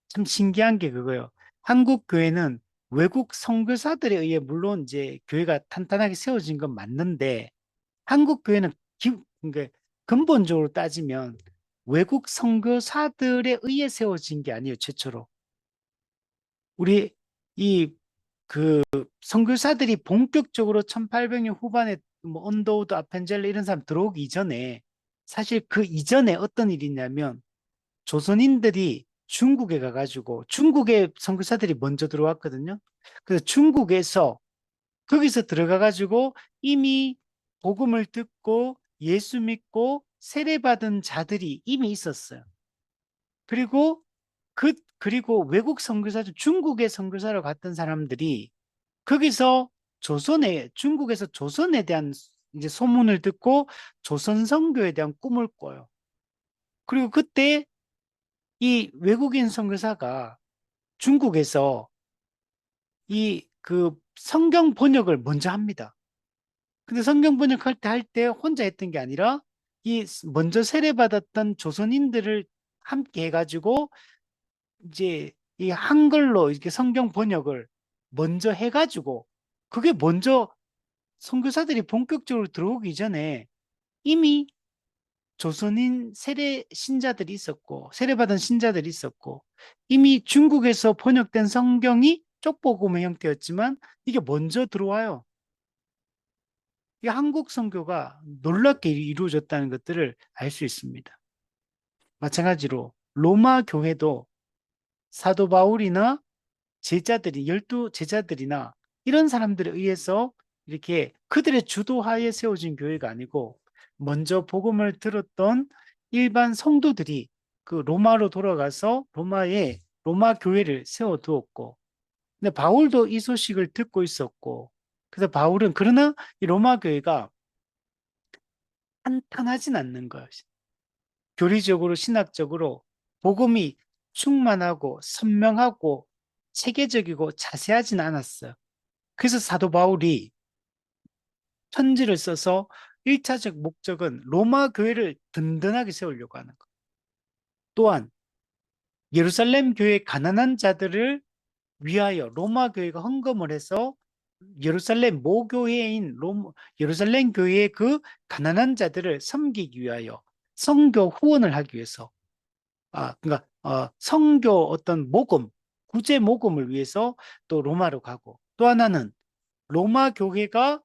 참 신기한 게 그거예요. 한국 교회는 외국 선교사들에 의해 물론 이제 교회가 탄탄하게 세워진 건 맞는데 한국 교회는 그러니까 근본적으로 따지면 외국 선교사들에 의해 세워진 게 아니에요, 최초로. 우리 이 선교사들이 본격적으로 1800년 후반에 뭐 언더우드, 아펜젤러 이런 사람 들어오기 이전에 사실 그 이전에 어떤 일이 있냐면 조선인들이 중국에 가가지고 중국의 선교사들이 먼저 들어왔거든요. 그래서 중국에서 거기서 들어가가지고 이미 복음을 듣고 예수 믿고 세례받은 자들이 이미 있었어요. 그리고 그리고 외국 선교사들, 중국의 선교사로 갔던 사람들이 거기서 중국에서 조선에 대한 이제 소문을 듣고 조선 선교에 대한 꿈을 꿔요. 그리고 그때 이 외국인 선교사가 중국에서 성경 번역을 먼저 합니다. 근데 성경 번역할 때 혼자 했던 게 아니라 이 먼저 세례받았던 조선인들을 함께 해가지고 이제 이 한글로 이렇게 성경 번역을 먼저 해가지고 그게 먼저 선교사들이 본격적으로 들어오기 전에 이미 조선인 세례 신자들이 있었고 세례받은 신자들이 있었고 이미 중국에서 번역된 성경이 쪽복음의 형태였지만 이게 먼저 들어와요. 이 한국 선교가 놀랍게 이루어졌다는 것들을 알 수 있습니다. 마찬가지로 로마 교회도 사도 바울이나 열두 제자들이나 이런 사람들에 의해서 이렇게 그들의 주도하에 세워진 교회가 아니고 먼저 복음을 들었던 일반 성도들이 그 로마로 돌아가서 로마 교회를 세워두었고 근데 바울도 이 소식을 듣고 있었고 그래서 바울은 그러나 이 로마 교회가 탄탄하진 않는 거예요. 교리적으로 신학적으로 복음이 충만하고 선명하고 체계적이고 자세하진 않았어요. 그래서 사도 바울이 편지를 써서 일차적 목적은 로마 교회를 든든하게 세우려고 하는 것. 또한 예루살렘 교회 가난한 자들을 위하여 로마 교회가 헌금을 해서 예루살렘 모교회인 예루살렘 교회의 그 가난한 자들을 섬기기 위하여 선교 후원을 하기 위해서 그러니까 선교 어떤 모금, 구제 모금을 위해서 또 로마로 가고, 또 하나는 로마 교회가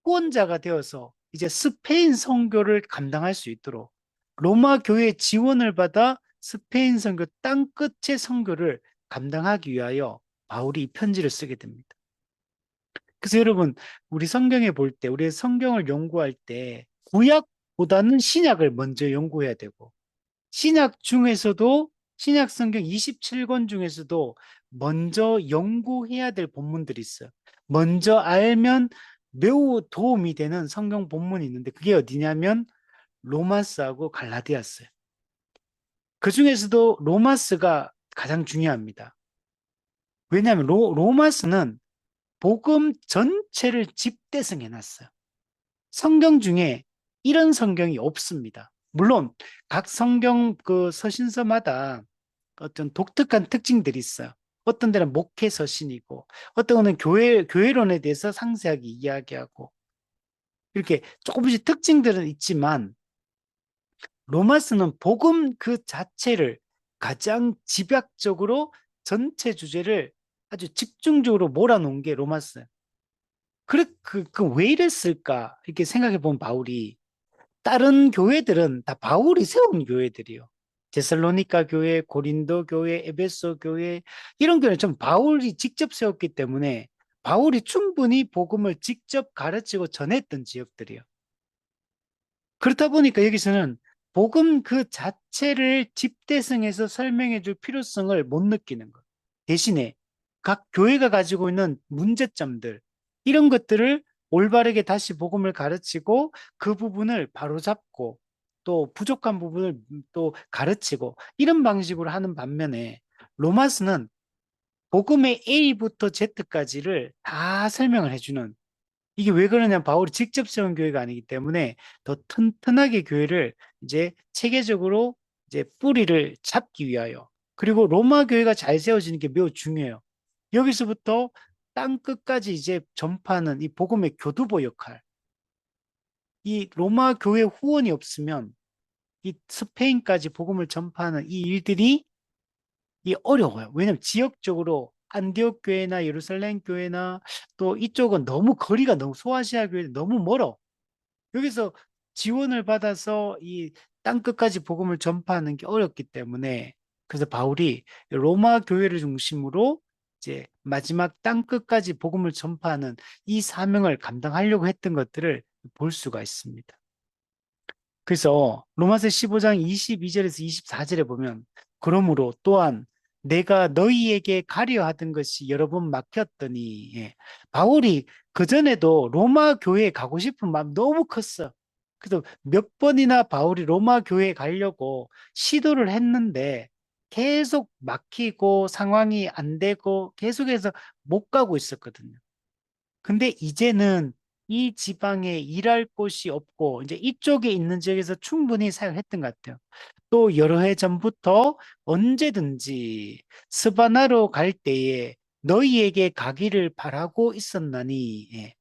후원자가 되어서 이제 스페인 선교를 감당할 수 있도록 로마 교회의 지원을 받아 스페인 선교 땅끝의 선교를 감당하기 위하여 바울이 이 편지를 쓰게 됩니다. 그래서 여러분, 우리 성경에 볼 때, 우리 성경을 연구할 때 구약보다는 신약을 먼저 연구해야 되고, 신약 중에서도 신약 성경 27권 중에서도 먼저 연구해야 될 본문들이 있어요. 먼저 알면 매우 도움이 되는 성경 본문이 있는데 그게 어디냐면 로마스하고 갈라디아스예요. 그 중에서도 로마스가 가장 중요합니다. 왜냐하면 로마스는 복음 전체를 집대성해 놨어요. 성경 중에 이런 성경이 없습니다. 물론 각 성경 그 서신서마다 어떤 독특한 특징들이 있어요. 어떤 데는 목회 서신이고, 어떤 거는 교회론에 대해서 상세하게 이야기하고, 이렇게 조금씩 특징들은 있지만, 로마스는 복음 그 자체를 가장 집약적으로 전체 주제를 아주 집중적으로 몰아놓은 게 로마스예요. 왜 이랬을까? 이렇게 생각해 본 바울이 다른 교회들은 다 바울이 세운 교회들이요. 데살로니가 교회, 고린도 교회, 에베소 교회 이런 교회는 좀 바울이 직접 세웠기 때문에 바울이 충분히 복음을 직접 가르치고 전했던 지역들이요. 그렇다 보니까 여기서는 복음 그 자체를 집대성해서 설명해 줄 필요성을 못 느끼는 것. 대신에 각 교회가 가지고 있는 문제점들, 이런 것들을 올바르게 다시 복음을 가르치고 그 부분을 바로잡고 또 부족한 부분을 또 가르치고 이런 방식으로 하는 반면에 로마스는 복음의 A부터 Z까지를 다 설명을 해주는 이게 왜 그러냐면 바울이 직접 세운 교회가 아니기 때문에 더 튼튼하게 교회를 이제 체계적으로 이제 뿌리를 잡기 위하여 그리고 로마 교회가 잘 세워지는 게 매우 중요해요. 여기서부터 땅 끝까지 이제 전파하는 이 복음의 교두보 역할. 이 로마 교회 후원이 없으면 이 스페인까지 복음을 전파하는 이 일들이 어려워요. 왜냐하면 지역적으로 안디옥 교회나 예루살렘 교회나 또 이쪽은 너무 거리가 너무 소아시아 교회 너무 멀어. 여기서 지원을 받아서 이 땅끝까지 복음을 전파하는 게 어렵기 때문에 그래서 바울이 로마 교회를 중심으로 이제 마지막 땅끝까지 복음을 전파하는 이 사명을 감당하려고 했던 것들을 볼 수가 있습니다. 그래서 로마서 15장 22절에서 24절에 보면 그러므로 또한 내가 너희에게 가려 하던 것이 여러 번 막혔더니 바울이 그전에도 로마 교회에 가고 싶은 마음 너무 컸어. 그래서 몇 번이나 바울이 로마 교회에 가려고 시도를 했는데 계속 막히고 상황이 안 되고 계속해서 못 가고 있었거든요. 근데 이제는 이 지방에 일할 곳이 없고 이제 이쪽에 있는 지역에서 충분히 사용했던 것 같아요. 또 여러 해 전부터 언제든지 스바나로 갈 때에 너희에게 가기를 바라고 있었나니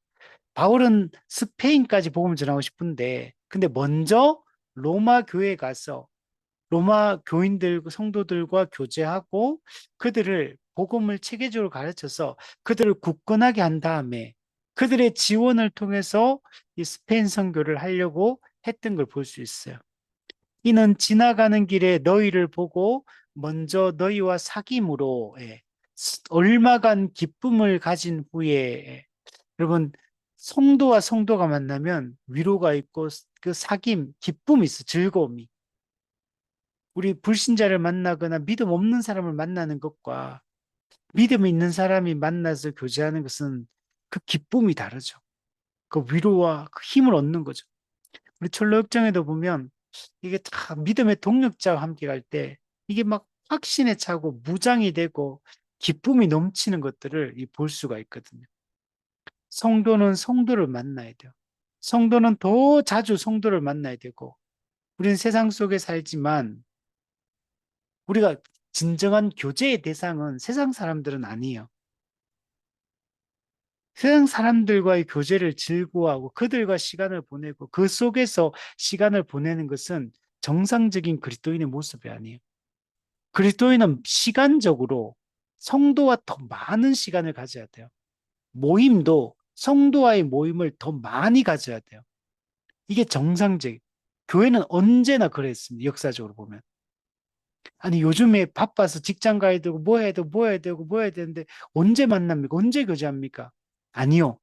바울은 스페인까지 복음을 전하고 싶은데 근데 먼저 로마 교회에 가서 로마 교인들, 성도들과 교제하고 그들을 복음을 체계적으로 가르쳐서 그들을 굳건하게 한 다음에 그들의 지원을 통해서 이 스페인 선교를 하려고 했던 걸 볼 수 있어요. 이는 지나가는 길에 너희를 보고 먼저 너희와 사귐으로 얼마간 기쁨을 가진 후에 여러분 성도와 성도가 만나면 위로가 있고 그 사귐, 기쁨이 있어, 즐거움이. 우리 불신자를 만나거나 믿음 없는 사람을 만나는 것과 믿음 있는 사람이 만나서 교제하는 것은 그 기쁨이 다르죠. 그 위로와 그 힘을 얻는 거죠. 우리 철로역정에도 보면 이게 다 믿음의 동력자와 함께 갈 때 이게 막 확신에 차고 무장이 되고 기쁨이 넘치는 것들을 볼 수가 있거든요. 성도는 성도를 만나야 돼요. 성도는 더 자주 성도를 만나야 되고, 우리는 세상 속에 살지만 우리가 진정한 교제의 대상은 세상 사람들은 아니에요. 세상 사람들과의 교제를 즐거워하고 그들과 시간을 보내고 그 속에서 시간을 보내는 것은 정상적인 그리스도인의 모습이 아니에요. 그리스도인은 시간적으로 성도와 더 많은 시간을 가져야 돼요. 모임도 성도와의 모임을 더 많이 가져야 돼요. 이게 정상적. 교회는 언제나 그랬습니다. 역사적으로 보면. 아니, 요즘에 바빠서 직장 가야 되고, 뭐 해야 되고, 뭐 해야 되고, 뭐 해야 되는데, 언제 만납니까? 언제 교제합니까? 아니요.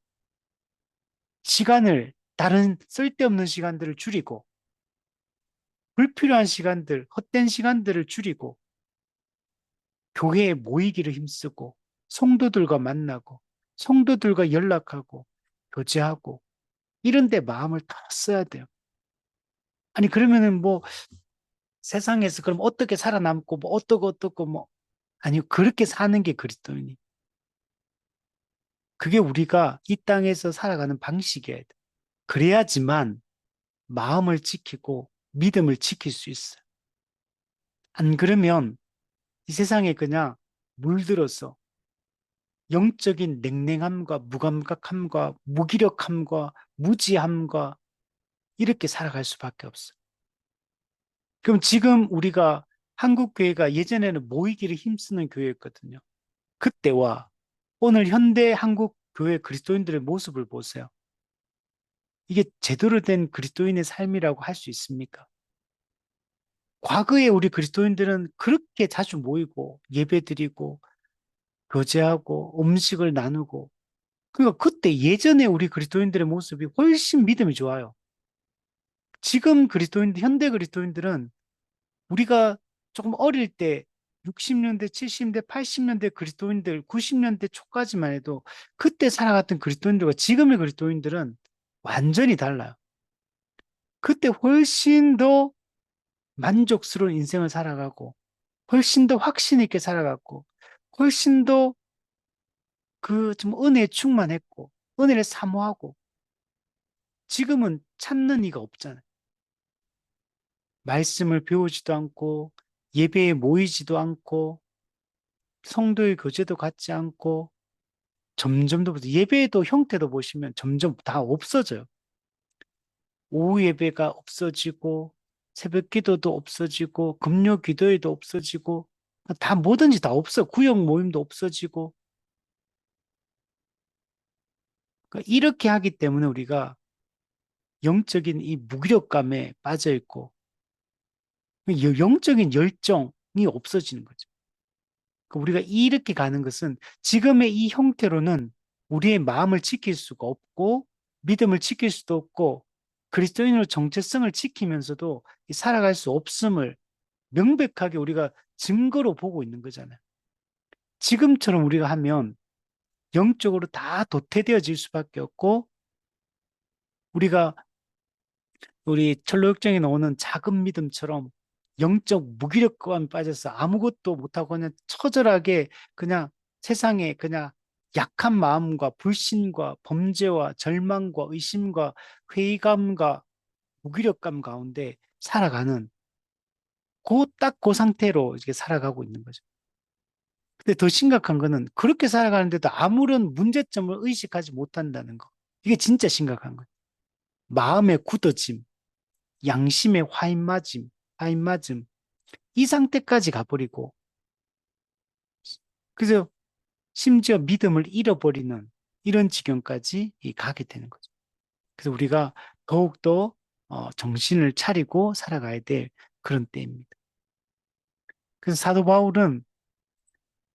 시간을, 다른 쓸데없는 시간들을 줄이고, 불필요한 시간들, 헛된 시간들을 줄이고, 교회에 모이기를 힘쓰고, 성도들과 만나고, 성도들과 연락하고, 교제하고, 이런 데 마음을 다 써야 돼요. 아니, 그러면은 뭐, 세상에서 그럼 어떻게 살아남고, 뭐, 어떻고, 뭐, 아니요. 그렇게 사는 게 그리스도인이. 그게 우리가 이 땅에서 살아가는 방식이어야 돼. 그래야지만 마음을 지키고 믿음을 지킬 수 있어요. 안 그러면 이 세상에 그냥 물들어서 영적인 냉랭함과 무감각함과 무기력함과 무지함과 이렇게 살아갈 수밖에 없어요. 그럼 지금 우리가 한국 교회가 예전에는 모이기를 힘쓰는 교회였거든요. 그때와 오늘 현대 한국 교회 그리스도인들의 모습을 보세요. 이게 제대로 된 그리스도인의 삶이라고 할 수 있습니까? 과거에 우리 그리스도인들은 그렇게 자주 모이고 예배드리고 교제하고 음식을 나누고 그러니까 그때 예전에 우리 그리스도인들의 모습이 훨씬 믿음이 좋아요. 지금 그리스도인들, 현대 그리스도인들은 우리가 조금 어릴 때 60년대, 70년대, 80년대 그리스도인들, 90년대 초까지만 해도 그때 살아갔던 그리스도인들과 지금의 그리스도인들은 완전히 달라요. 그때 훨씬 더 만족스러운 인생을 살아가고 훨씬 더 확신 있게 살아갔고 훨씬 더 그 좀 은혜에 충만했고 은혜를 사모하고 지금은 찾는 이가 없잖아요. 말씀을 배우지도 않고 예배에 모이지도 않고 성도의 교제도 갖지 않고 점점 더 예배도 형태도 보시면 점점 다 없어져요. 오후 예배가 없어지고 새벽 기도도 없어지고 금요 기도회도 없어지고 다 뭐든지 다 없어. 구역 모임도 없어지고 그러니까 이렇게 하기 때문에 우리가 영적인 이 무기력감에 빠져 있고 영적인 열정이 없어지는 거죠. 그러니까 우리가 이렇게 가는 것은 지금의 이 형태로는 우리의 마음을 지킬 수가 없고 믿음을 지킬 수도 없고 그리스도인으로 정체성을 지키면서도 살아갈 수 없음을 명백하게 우리가 증거로 보고 있는 거잖아요. 지금처럼 우리가 하면 영적으로 다 도태되어질 수밖에 없고 우리가 우리 철로역정에 나오는 작은 믿음처럼 영적 무기력감에 빠져서 아무것도 못하고 그냥 처절하게 그냥 세상에 그냥 약한 마음과 불신과 범죄와 절망과 의심과 회의감과 무기력감 가운데 살아가는 딱 그 상태로 이렇게 살아가고 있는 거죠. 근데 더 심각한 거는 그렇게 살아가는데도 아무런 문제점을 의식하지 못한다는 거. 이게 진짜 심각한 거예요. 마음의 굳어짐, 양심의 화인맞음, 이 상태까지 가버리고, 그래서 심지어 믿음을 잃어버리는 이런 지경까지 가게 되는 거죠. 그래서 우리가 더욱더 정신을 차리고 살아가야 될 그런 때입니다. 그래서 사도 바울은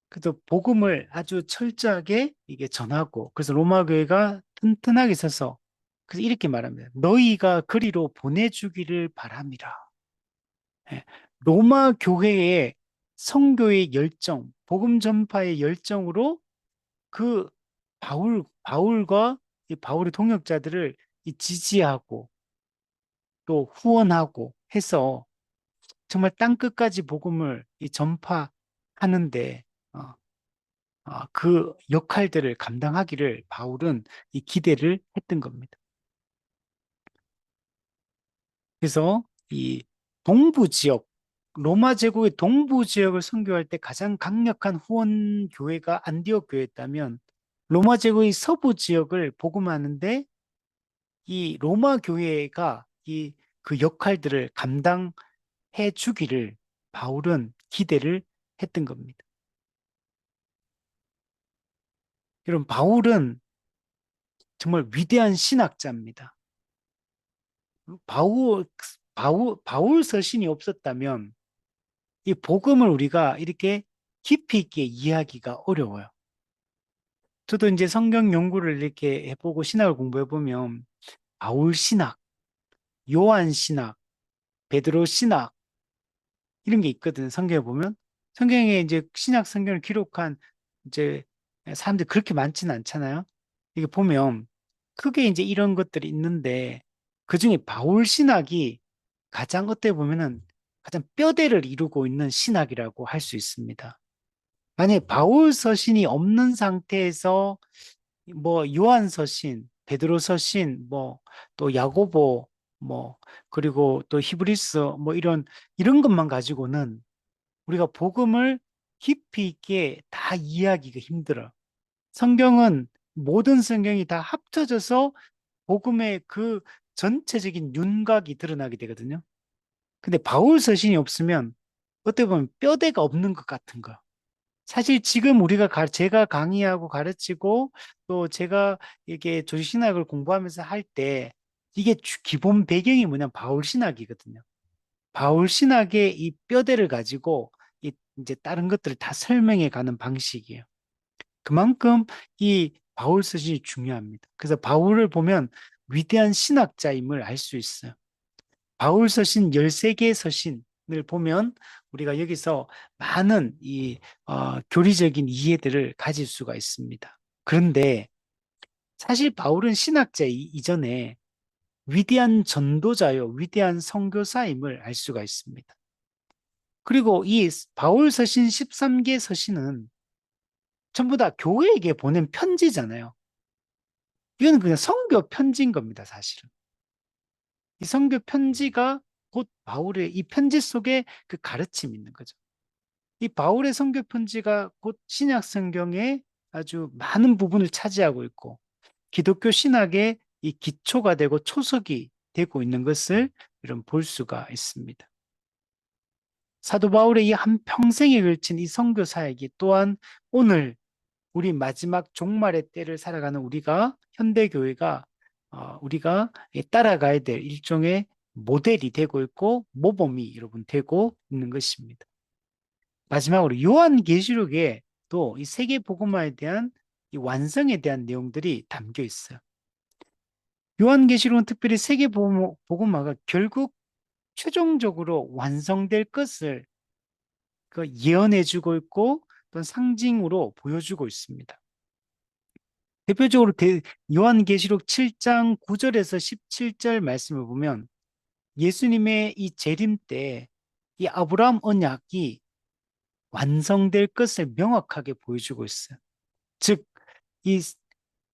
그래도 복음을 아주 철저하게 이게 전하고, 그래서 로마 교회가 튼튼하게 서서, 그래서 이렇게 말합니다. 너희가 그리로 보내주기를 바랍니다. 예, 로마 교회의 성교의 열정, 복음 전파의 열정으로 그 바울과 이 바울의 동역자들을 이 지지하고 또 후원하고 해서 정말 땅 끝까지 복음을 이 전파하는데 어, 그 역할들을 감당하기를 바울은 이 기대를 했던 겁니다. 그래서 이 동부 지역, 로마 제국의 동부 지역을 선교할 때 가장 강력한 후원 교회가 안디옥 교회였다면 로마 제국의 서부 지역을 복음하는데 이 로마 교회가 이 그 역할들을 감당해 주기를 바울은 기대를 했던 겁니다. 여러분, 바울은 정말 위대한 신학자입니다. 바울, 바울 서신이 없었다면 이 복음을 우리가 이렇게 깊이 있게 이해하기가 어려워요. 저도 이제 성경 연구를 이렇게 해보고 신학을 공부해보면 바울 신학, 요한 신학, 베드로 신학 이런 게 있거든요. 성경에 보면 성경에 이제 신약 성경을 기록한 이제 사람들이 그렇게 많지는 않잖아요. 이게 보면 크게 이제 이런 것들이 있는데 그중에 바울 신학이 가장 어떻게 보면은 가장 뼈대를 이루고 있는 신학이라고 할 수 있습니다. 만약에 바울 서신이 없는 상태에서 뭐 요한 서신, 베드로 서신, 뭐 또 야고보, 뭐 그리고 또 히브리서 뭐 이런 것만 가지고는 우리가 복음을 깊이 있게 다 이해하기가 힘들어. 성경은 모든 성경이 다 합쳐져서 복음의 그 전체적인 윤곽이 드러나게 되거든요. 근데 바울 서신이 없으면 어떻게 보면 뼈대가 없는 것 같은 거. 사실 지금 제가 강의하고 가르치고 또 제가 이게 조직신학을 공부하면서 할 때 이게 기본 배경이 뭐냐면 바울 신학이거든요. 바울 신학의 이 뼈대를 가지고 이제 다른 것들을 다 설명해 가는 방식이에요. 그만큼 이 바울 서신이 중요합니다. 그래서 바울을 보면 위대한 신학자임을 알 수 있어요. 바울 서신 13개의 서신을 보면 우리가 여기서 많은 교리적인 이해들을 가질 수가 있습니다. 그런데 사실 바울은 신학자 이전에 위대한 전도자요, 위대한 선교사임을 알 수가 있습니다. 그리고 이 바울 서신 13개 서신은 전부 다 교회에게 보낸 편지잖아요. 이건 그냥 선교 편지인 겁니다, 사실은. 이 선교 편지가 곧 바울의 이 편지 속에 그 가르침이 있는 거죠. 이 바울의 선교 편지가 곧 신약 성경의 아주 많은 부분을 차지하고 있고 기독교 신학의 이 기초가 되고 초석이 되고 있는 것을 이런 볼 수가 있습니다. 사도 바울의 이 한 평생에 걸친 이 선교 사역이 또한 오늘 우리 마지막 종말의 때를 살아가는 우리가 현대 교회가 우리가 따라가야 될 일종의 모델이 되고 있고 모범이 여러분 되고 있는 것입니다. 마지막으로 요한계시록에 또 이 세계 복음화에 대한 이 완성에 대한 내용들이 담겨 있어요. 요한계시록은 특별히 세계 복음화가 결국 최종적으로 완성될 것을 예언해주고 있고 또 상징으로 보여주고 있습니다. 대표적으로 요한계시록 7장 9절에서 17절 말씀을 보면 예수님의 이 재림 때 이 아브라함 언약이 완성될 것을 명확하게 보여주고 있어요. 즉, 이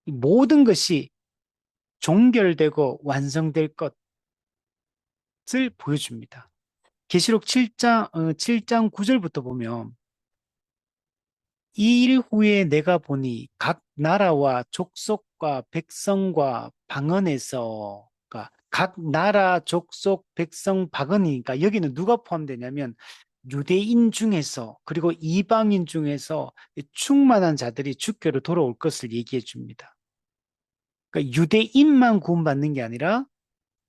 모든 것이 종결되고 완성될 것을 보여줍니다. 계시록 7장 9절부터 보면 이 일 후에 내가 보니 각 나라와 족속과 백성과 방언에서 그러니까 각 나라, 족속, 백성, 방언이니까 여기는 누가 포함되냐면 유대인 중에서 그리고 이방인 중에서 충만한 자들이 주께로 돌아올 것을 얘기해 줍니다. 그러니까 유대인만 구원받는 게 아니라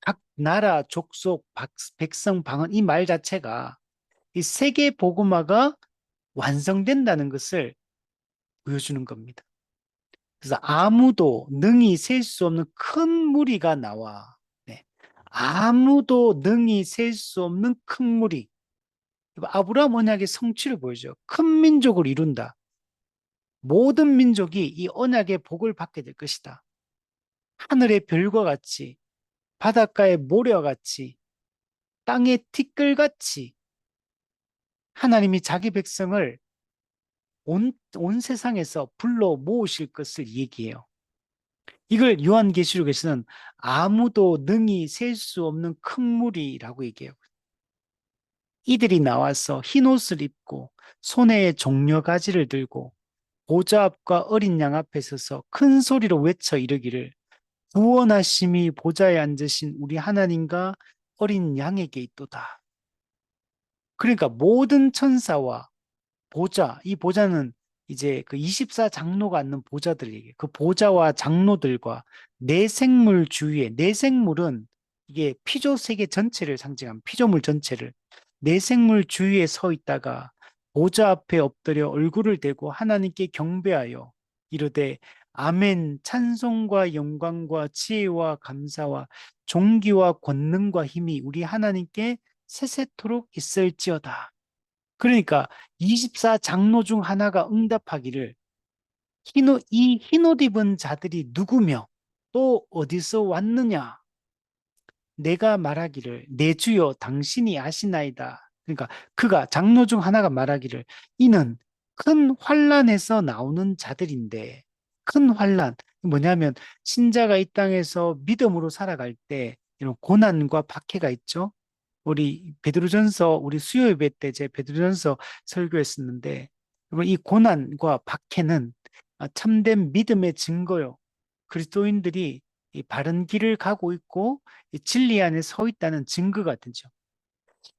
각 나라, 족속, 백성, 방언 이 말 자체가 이 세계 복음화가 완성된다는 것을 보여주는 겁니다. 그래서 아무도 능히 셀 수 없는 큰 무리가 나와. 네. 아무도 능히 셀 수 없는 큰 무리. 아브라함 언약의 성취를 보여줘요. 큰 민족을 이룬다. 모든 민족이 이 언약의 복을 받게 될 것이다. 하늘의 별과 같이, 바닷가의 모래와 같이, 땅의 티끌같이 하나님이 자기 백성을 온 세상에서 불러 모으실 것을 얘기해요. 이걸 요한계시록에서는 아무도 능히 셀 수 없는 큰 무리라고 얘기해요. 이들이 나와서 흰 옷을 입고 손에 종려가지를 들고 보좌 앞과 어린 양 앞에 서서 큰 소리로 외쳐 이르기를 구원하심이 보좌에 앉으신 우리 하나님과 어린 양에게 있도다. 그러니까 모든 천사와 보좌, 이 보좌는 이제 그 24 장로가 앉는 보좌들 얘기해요. 그 보좌와 장로들과 내 생물 주위에, 내 생물은 이게 피조 세계 전체를 상징한 피조물 전체를 내 생물 주위에 서 있다가 보좌 앞에 엎드려 얼굴을 대고 하나님께 경배하여 이르되 아멘 찬송과 영광과 지혜와 감사와 존귀와 권능과 힘이 우리 하나님께 세세토록 있을지어다. 그러니까 24 장로 중 하나가 응답하기를 이 흰옷 입은 자들이 누구며 또 어디서 왔느냐? 내가 말하기를 내 주여 당신이 아시나이다. 그러니까 그가 장로 중 하나가 말하기를 이는 큰 환란에서 나오는 자들인데 큰 환란 뭐냐면 신자가 이 땅에서 믿음으로 살아갈 때 이런 고난과 박해가 있죠. 우리 베드로전서 우리 수요 예배 때 제 베드로전서 설교했었는데 이 고난과 박해는 참된 믿음의 증거요. 그리스도인들이 이 바른 길을 가고 있고 이 진리 안에 서 있다는 증거가 되죠.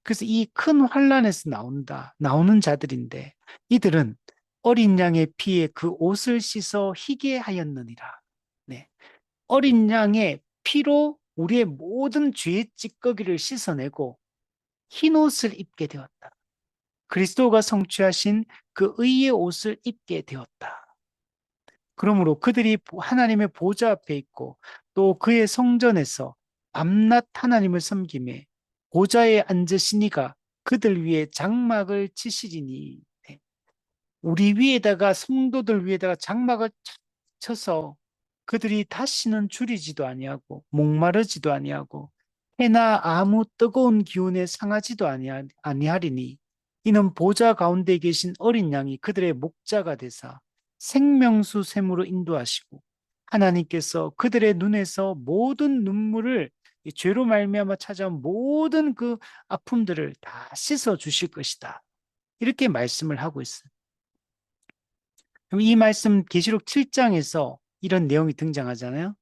그래서 이 큰 환란에서 나오는 자들인데 이들은 어린 양의 피에 그 옷을 씻어 희게 하였느니라. 네. 어린 양의 피로 우리의 모든 죄의 찌꺼기를 씻어내고 흰 옷을 입게 되었다. 그리스도가 성취하신 그 의의 옷을 입게 되었다. 그러므로 그들이 하나님의 보좌 앞에 있고 또 그의 성전에서 밤낮 하나님을 섬김에 보좌에 앉으시니가 그들 위에 장막을 치시리니 네. 우리 위에다가 성도들 위에다가 장막을 쳐서 그들이 다시는 줄이지도 아니하고 목마르지도 아니하고 해나 아무 뜨거운 기운에 상하지도 아니하리니 이는 보좌 가운데 계신 어린 양이 그들의 목자가 되사 생명수 샘으로 인도하시고 하나님께서 그들의 눈에서 모든 눈물을 이 죄로 말미암아 찾아온 모든 그 아픔들을 다 씻어 주실 것이다. 이렇게 말씀을 하고 있어요. 그럼 이 말씀 계시록 7장에서 이런 내용이 등장하잖아요.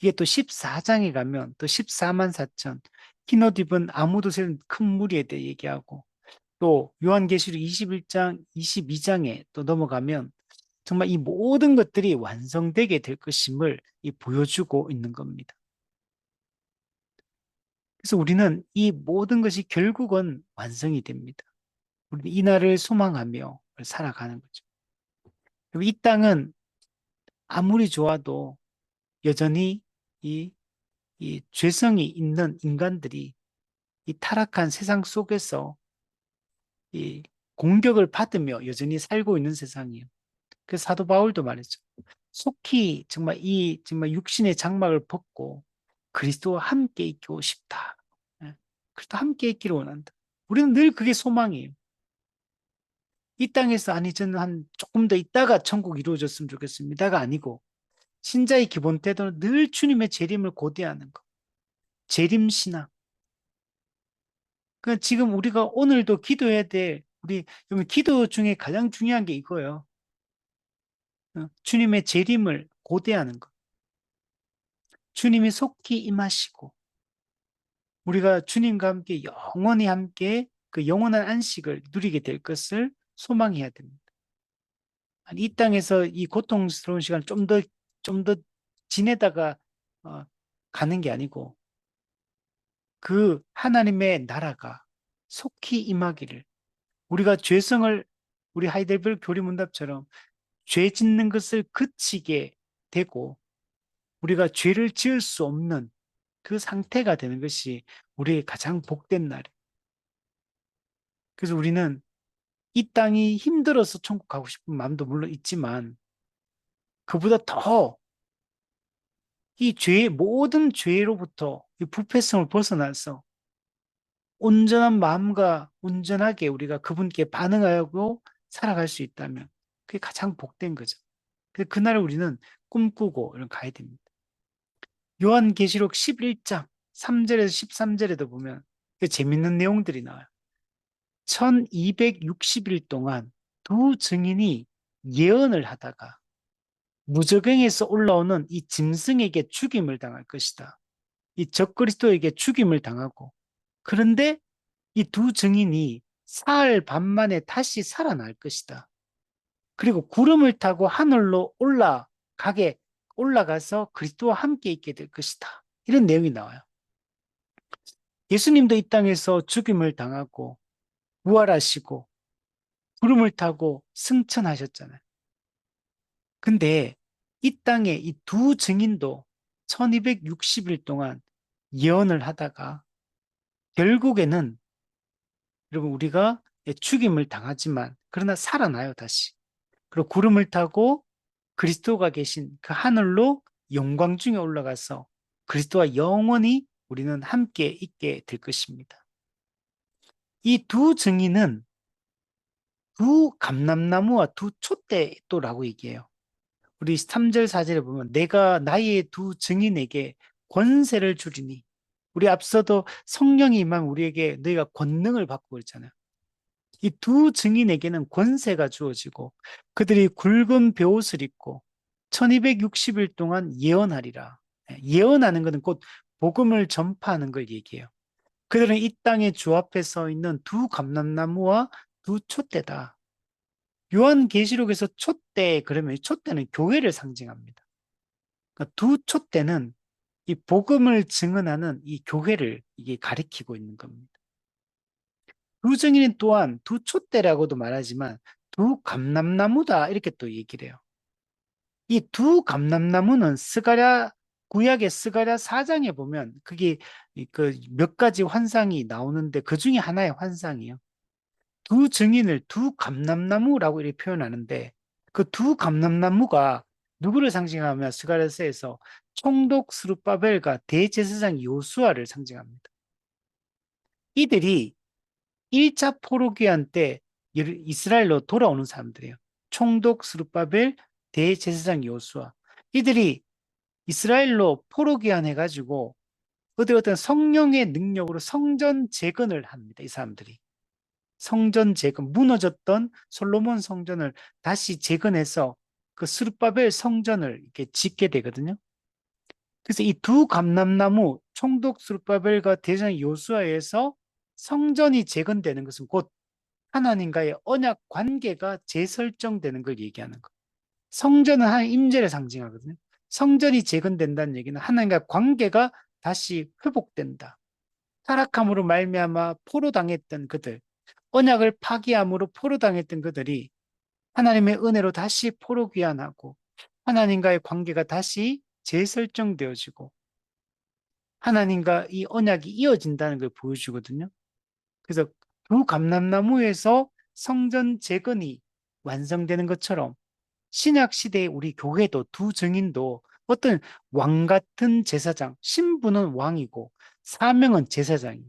이게 또 14장에 가면 또 14만 4천 흰옷 입은 아무도 세운 큰 무리에 대해 얘기하고 또 요한계시록 21장, 22장에 또 넘어가면 정말 이 모든 것들이 완성되게 될 것임을 보여주고 있는 겁니다. 그래서 우리는 이 모든 것이 결국은 완성이 됩니다. 우리는 이 날을 소망하며 살아가는 거죠. 이 땅은 아무리 좋아도 여전히 이, 이 죄성이 있는 인간들이 이 타락한 세상 속에서 이 공격을 받으며 여전히 살고 있는 세상이에요. 그 사도 바울도 말했죠. 속히 정말 이 정말 육신의 장막을 벗고 그리스도와 함께 있고 싶다. 예. 그리스도 함께 있기를 원한다. 우리는 늘 그게 소망이에요. 이 땅에서 아니 저는 한 조금 더 있다가 천국 이루어졌으면 좋겠습니다가 아니고 신자의 기본 태도는 늘 주님의 재림을 고대하는 것. 재림 신앙. 그 지금 우리가 오늘도 기도해야 될 우리 기도 중에 가장 중요한 게 이거예요. 주님의 재림을 고대하는 것. 주님이 속히 임하시고 우리가 주님과 함께 영원히 함께 그 영원한 안식을 누리게 될 것을 소망해야 됩니다. 이 땅에서 이 고통스러운 시간을 좀 더 지내다가 어, 가는 게 아니고 그 하나님의 나라가 속히 임하기를 우리가 죄성을 우리 하이델베르 교리문답처럼 죄 짓는 것을 그치게 되고 우리가 죄를 지을 수 없는 그 상태가 되는 것이 우리의 가장 복된 날이에요. 그래서 우리는 이 땅이 힘들어서 천국 가고 싶은 마음도 물론 있지만 그보다 더 이 모든 죄로부터 이 부패성을 벗어나서 온전한 마음과 온전하게 우리가 그분께 반응하고 살아갈 수 있다면 그게 가장 복된 거죠. 그날을 우리는 꿈꾸고 가야 됩니다. 요한계시록 11장 3절에서 13절에도 보면 그 재밌는 내용들이 나와요. 1260일 동안 두 증인이 예언을 하다가 무저갱에서 올라오는 이 짐승에게 죽임을 당할 것이다. 이 적그리스도에게 죽임을 당하고, 그런데 이 두 증인이 사흘 반 만에 다시 살아날 것이다. 그리고 구름을 타고 하늘로 올라가서 그리스도와 함께 있게 될 것이다. 이런 내용이 나와요. 예수님도 이 땅에서 죽임을 당하고 부활하시고 구름을 타고 승천하셨잖아요. 근데 이 땅에 이 두 증인도 1260일 동안 예언을 하다가 결국에는 여러분 우리가 죽임을 당하지만 그러나 살아나요 다시. 그리고 구름을 타고 그리스도가 계신 그 하늘로 영광 중에 올라가서 그리스도와 영원히 우리는 함께 있게 될 것입니다. 이 두 증인은 두 감람나무와 두 촛대또라고 얘기해요. 우리 3절 4절에 보면 내가 나의 두 증인에게 권세를 주리니, 우리 앞서도 성령이 임하면 우리에게 너희가 권능을 받고 그랬잖아요. 이 두 증인에게는 권세가 주어지고 그들이 굵은 베옷을 입고 1260일 동안 예언하리라. 예언하는 것은 곧 복음을 전파하는 걸 얘기해요. 그들은 이 땅에 주 앞에 서 있는 두 감람나무와 두 촛대다. 요한계시록에서 촛대 그러면 촛대는 교회를 상징합니다. 그러니까 두 촛대는 이 복음을 증언하는 이 교회를 이게 가리키고 있는 겁니다. 두 증인 또한 두 촛대라고도 말하지만 두 감람나무다 이렇게 또 얘기를 해요. 이 두 감람나무는 구약의 스가랴 4장에 보면 그게 그 몇 가지 환상이 나오는데 그 중에 하나의 환상이에요. 두 증인을 두 감람나무라고 이렇게 표현하는데 그 두 감람나무가 누구를 상징하며 스가랴서에서 총독 스룹바벨과 대제사장 요수아를 상징합니다. 이들이 1차 포로기한 때 이스라엘로 돌아오는 사람들이에요. 총독 스룹바벨, 대제사장 요수아. 이들이 이스라엘로 포로기한 해가지고 어떤 성령의 능력으로 성전 재건을 합니다. 이 사람들이. 성전 재건, 무너졌던 솔로몬 성전을 다시 재건해서 그 스룹바벨 성전을 이렇게 짓게 되거든요. 그래서 이 두 감람나무, 총독 스룹바벨과 대제사장 요수아에서 성전이 재건되는 것은 곧 하나님과의 언약 관계가 재설정되는 걸 얘기하는 거. 성전은 하나님 임재를 상징하거든요. 성전이 재건된다는 얘기는 하나님과 관계가 다시 회복된다. 타락함으로 말미암아 포로당했던 그들, 언약을 파기함으로 포로당했던 그들이 하나님의 은혜로 다시 포로 귀환하고 하나님과의 관계가 다시 재설정되어지고 하나님과 이 언약이 이어진다는 걸 보여주거든요. 그래서 두 감람나무에서 성전 재건이 완성되는 것처럼 신약 시대의 우리 교회도 두 증인도 어떤 왕 같은 제사장, 신분은 왕이고 사명은 제사장이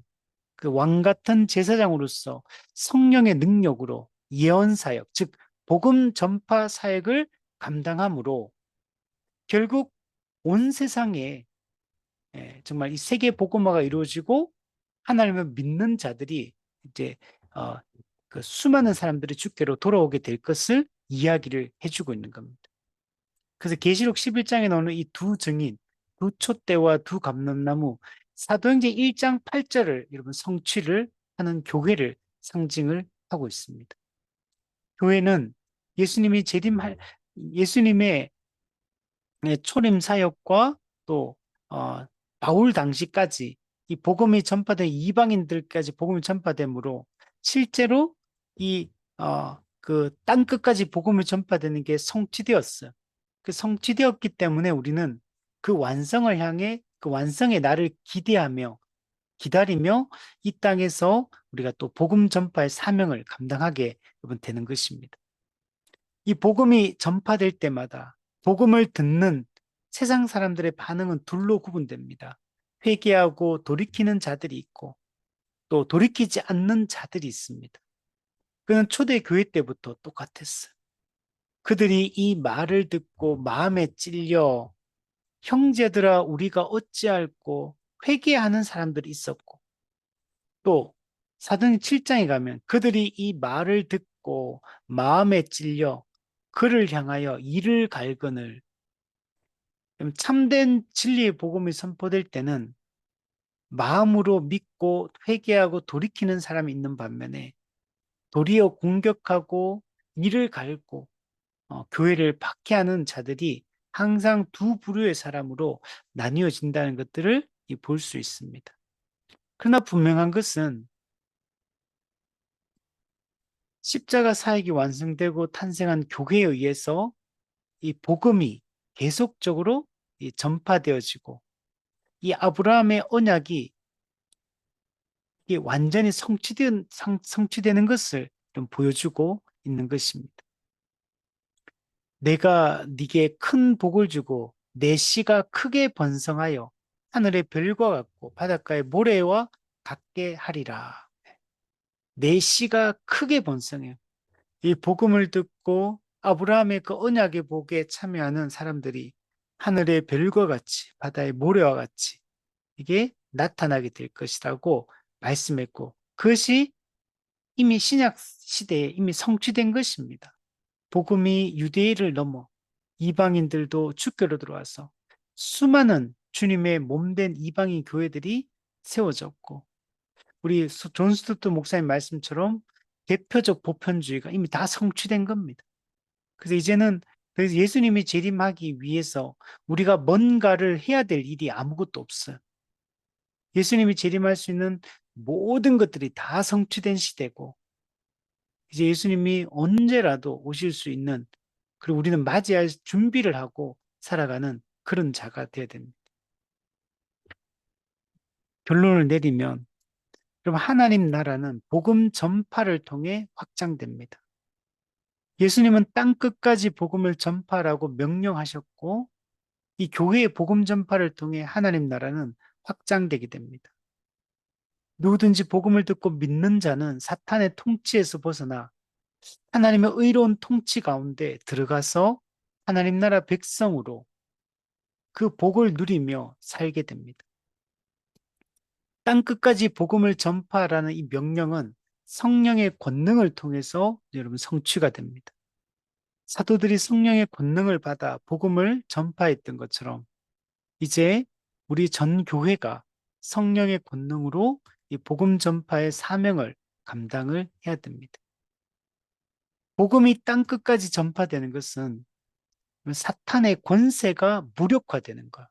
그 왕 같은 제사장으로서 성령의 능력으로 예언 사역, 즉 복음 전파 사역을 감당함으로 결국 온 세상에 정말 이 세계 복음화가 이루어지고 하나님을 믿는 자들이 이제 어, 그 수많은 사람들이 주께로 돌아오게 될 것을 이야기를 해주고 있는 겁니다. 그래서 계시록 11장에 나오는 이 두 증인, 두 촛대와 두 감람나무, 사도행전 1장 8절을 여러분 성취를 하는 교회를 상징을 하고 있습니다. 교회는 예수님이 예수님의 초림 사역과 또 바울 당시까지 이 복음이 전파된 이방인들까지 복음이 전파되므로 실제로 그 땅 끝까지 복음이 전파되는 게 성취되었어요. 그 성취되었기 때문에 우리는 그 완성을 향해 그 완성의 날을 기다리며 이 땅에서 우리가 또 복음 전파의 사명을 감당하게 되는 것입니다. 이 복음이 전파될 때마다 복음을 듣는 세상 사람들의 반응은 둘로 구분됩니다. 회개하고 돌이키는 자들이 있고 또 돌이키지 않는 자들이 있습니다. 그는 초대교회 때부터 똑같았어요. 그들이 이 말을 듣고 마음에 찔려 형제들아 우리가 어찌할꼬 회개하는 사람들이 있었고 또 사도행 7장에 가면 그들이 이 말을 듣고 마음에 찔려 그를 향하여 이를 갈거늘 참된 진리의 복음이 선포될 때는 마음으로 믿고 회개하고 돌이키는 사람이 있는 반면에 도리어 공격하고 이를 갈고 교회를 박해하는 자들이 항상 두 부류의 사람으로 나뉘어진다는 것들을 볼 수 있습니다. 그러나 분명한 것은 십자가 사역이 완성되고 탄생한 교회에 의해서 이 복음이 계속적으로 전파되어지고 이 아브라함의 언약이 완전히 성취되는 것을 좀 보여주고 있는 것입니다. 내가 네게 큰 복을 주고 내 씨가 크게 번성하여 하늘의 별과 같고 바닷가의 모래와 같게 하리라. 내 씨가 크게 번성해요. 이 복음을 듣고 아브라함의 그 언약의 복에 참여하는 사람들이 하늘의 별과 같이 바다의 모래와 같이 이게 나타나게 될 것이라고 말씀했고 그것이 이미 신약 시대에 이미 성취된 것입니다. 복음이 유대인을 넘어 이방인들도 주교로 들어와서 수많은 주님의 몸된 이방인 교회들이 세워졌고 우리 존 스투트 목사님 말씀처럼 대표적 보편주의가 이미 다 성취된 겁니다. 그래서 이제는 그래서 예수님이 재림하기 위해서 우리가 뭔가를 해야 될 일이 아무것도 없어요. 예수님이 재림할 수 있는 모든 것들이 다 성취된 시대고 이제 예수님이 언제라도 오실 수 있는 그리고 우리는 맞이할 준비를 하고 살아가는 그런 자가 되어야 됩니다. 결론을 내리면 그럼 하나님 나라는 복음 전파를 통해 확장됩니다. 예수님은 땅 끝까지 복음을 전파하라고 명령하셨고 이 교회의 복음 전파를 통해 하나님 나라는 확장되게 됩니다. 누구든지 복음을 듣고 믿는 자는 사탄의 통치에서 벗어나 하나님의 의로운 통치 가운데 들어가서 하나님 나라 백성으로 그 복을 누리며 살게 됩니다. 땅 끝까지 복음을 전파하라는 이 명령은 성령의 권능을 통해서 여러분 성취가 됩니다. 사도들이 성령의 권능을 받아 복음을 전파했던 것처럼 이제 우리 전 교회가 성령의 권능으로 이 복음 전파의 사명을 감당을 해야 됩니다. 복음이 땅 끝까지 전파되는 것은 사탄의 권세가 무력화되는 것.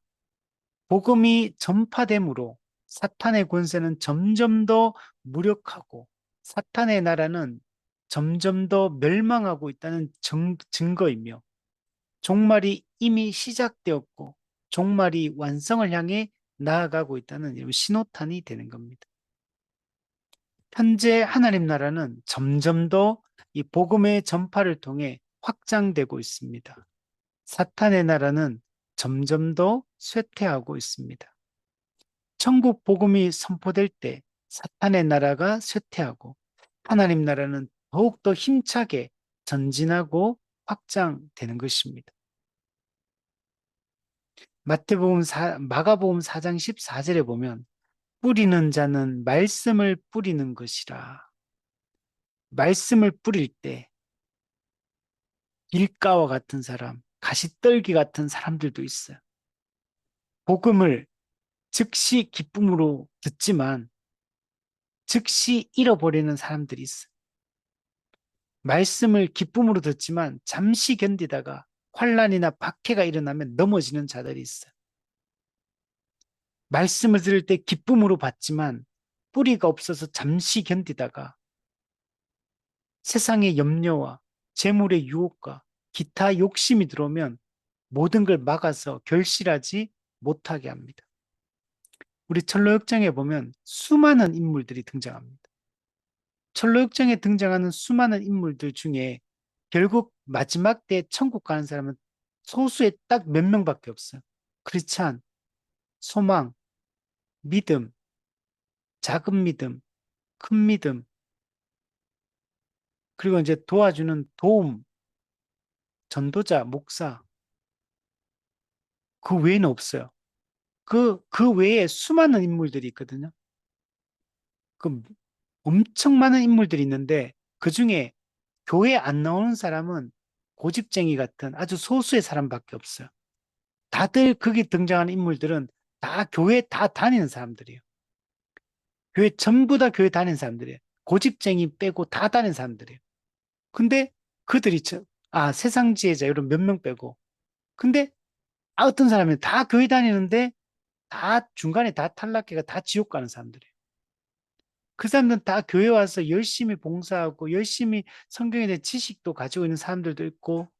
복음이 전파됨으로 사탄의 권세는 점점 더 무력하고 사탄의 나라는 점점 더 멸망하고 있다는 증거이며 종말이 이미 시작되었고 종말이 완성을 향해 나아가고 있다는 신호탄이 되는 겁니다. 현재 하나님 나라는 점점 더 이 복음의 전파를 통해 확장되고 있습니다. 사탄의 나라는 점점 더 쇠퇴하고 있습니다. 천국 복음이 선포될 때 사탄의 나라가 쇠퇴하고 하나님 나라는 더욱더 힘차게 전진하고 확장되는 것입니다. 마가복음 4장 14절에 보면 뿌리는 자는 말씀을 뿌리는 것이라. 말씀을 뿌릴 때 길가와 같은 사람, 가시떨기 같은 사람들도 있어요. 복음을 즉시 기쁨으로 듣지만 즉시 잃어버리는 사람들이 있어요. 말씀을 기쁨으로 듣지만 잠시 견디다가 환난이나 박해가 일어나면 넘어지는 자들이 있어요. 말씀을 들을 때 기쁨으로 받지만 뿌리가 없어서 잠시 견디다가 세상의 염려와 재물의 유혹과 기타 욕심이 들어오면 모든 걸 막아서 결실하지 못하게 합니다. 우리 철로역정에 보면 수많은 인물들이 등장합니다. 철로역정에 등장하는 수많은 인물들 중에 결국 마지막 때 천국 가는 사람은 소수의 딱 몇 명밖에 없어요. 크리스찬, 소망, 믿음, 작은 믿음, 큰 믿음, 그리고 이제 도와주는 도움, 전도자, 목사, 그 외에는 없어요. 그 외에 수많은 인물들이 있거든요. 그 엄청 많은 인물들이 있는데 그 중에 교회 안 나오는 사람은 고집쟁이 같은 아주 소수의 사람밖에 없어요. 다들 거기 등장하는 인물들은 다 교회 다 다니는 사람들이에요. 교회 전부 다 교회 다니는 사람들이에요. 고집쟁이 빼고 다 다니는 사람들이에요. 근데 그들이 세상 지혜자 이런 몇 명 빼고 근데 어떤 사람이 다 교회 다니는데 다 중간에 다 탈락해가 다 지옥 가는 사람들이에요. 그 사람들은 다 교회 와서 열심히 봉사하고 열심히 성경에 대한 지식도 가지고 있는 사람들도 있고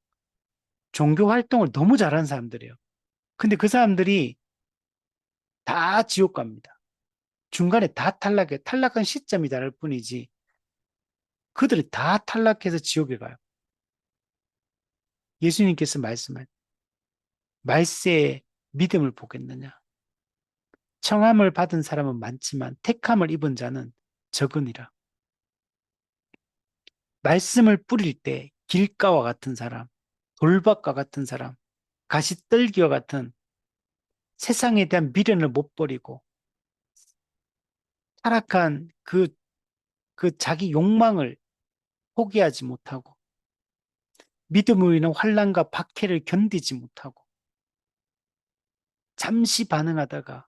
종교 활동을 너무 잘하는 사람들이에요. 근데 그 사람들이 다 지옥 갑니다. 중간에 다 탈락한 시점이 다를 뿐이지 그들이 다 탈락해서 지옥에 가요. 예수님께서 말씀한 말세에 믿음을 보겠느냐. 청함을 받은 사람은 많지만 택함을 입은 자는 적으니라. 말씀을 뿌릴 때 길가와 같은 사람, 돌밭과 같은 사람, 가시떨기와 같은 세상에 대한 미련을 못 버리고 타락한 그 자기 욕망을 포기하지 못하고 믿음으로 인한 환난과 박해를 견디지 못하고 잠시 반응하다가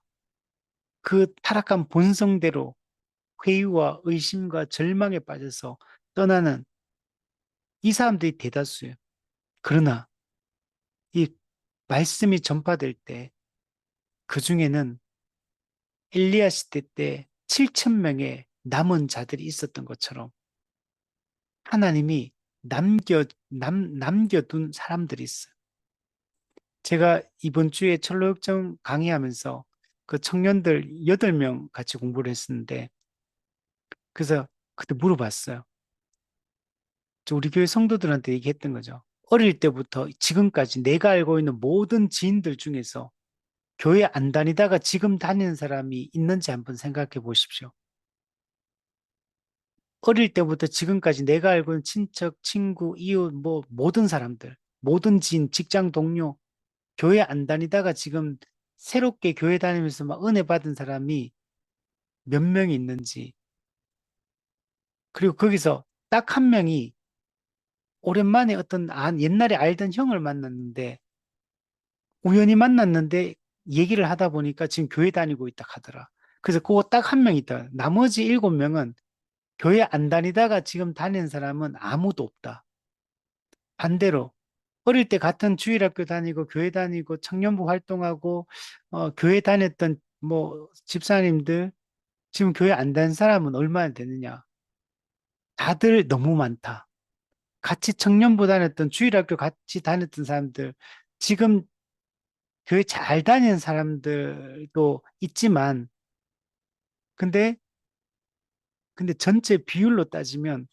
그 타락한 본성대로 회의와 의심과 절망에 빠져서 떠나는 이 사람들이 대다수예요. 그러나 이 말씀이 전파될 때 그 중에는 엘리야 시대 때 7천 명의 남은 자들이 있었던 것처럼 하나님이 남겨둔 사람들이 있어요. 제가 이번 주에 철로역정 강의하면서 그 청년들 8명 같이 공부를 했었는데 그래서 그때 물어봤어요. 우리 교회 성도들한테 얘기했던 거죠. 어릴 때부터 지금까지 내가 알고 있는 모든 지인들 중에서 교회 안 다니다가 지금 다니는 사람이 있는지 한번 생각해 보십시오. 어릴 때부터 지금까지 내가 알고 있는 친척, 친구, 이웃, 뭐 모든 사람들, 모든 지인, 직장 동료, 교회 안 다니다가 지금 새롭게 교회 다니면서 막 은혜 받은 사람이 몇 명이 있는지, 그리고 거기서 딱 한 명이 오랜만에 옛날에 알던 형을 만났는데, 우연히 만났는데 얘기를 하다 보니까 지금 교회 다니고 있다 하더라. 그래서 그거 딱 한 명 있다. 나머지 7명은 교회 안 다니다가 지금 다니는 사람은 아무도 없다. 반대로 어릴 때 같은 주일학교 다니고 교회 다니고 청년부 활동하고 교회 다녔던 뭐 집사님들 지금 교회 안 다닌 사람은 얼마나 되느냐? 다들 너무 많다. 같이 청년부 다녔던 주일학교 같이 다녔던 사람들 지금 교회 잘 다니는 사람들도 있지만 근데 전체 비율로 따지면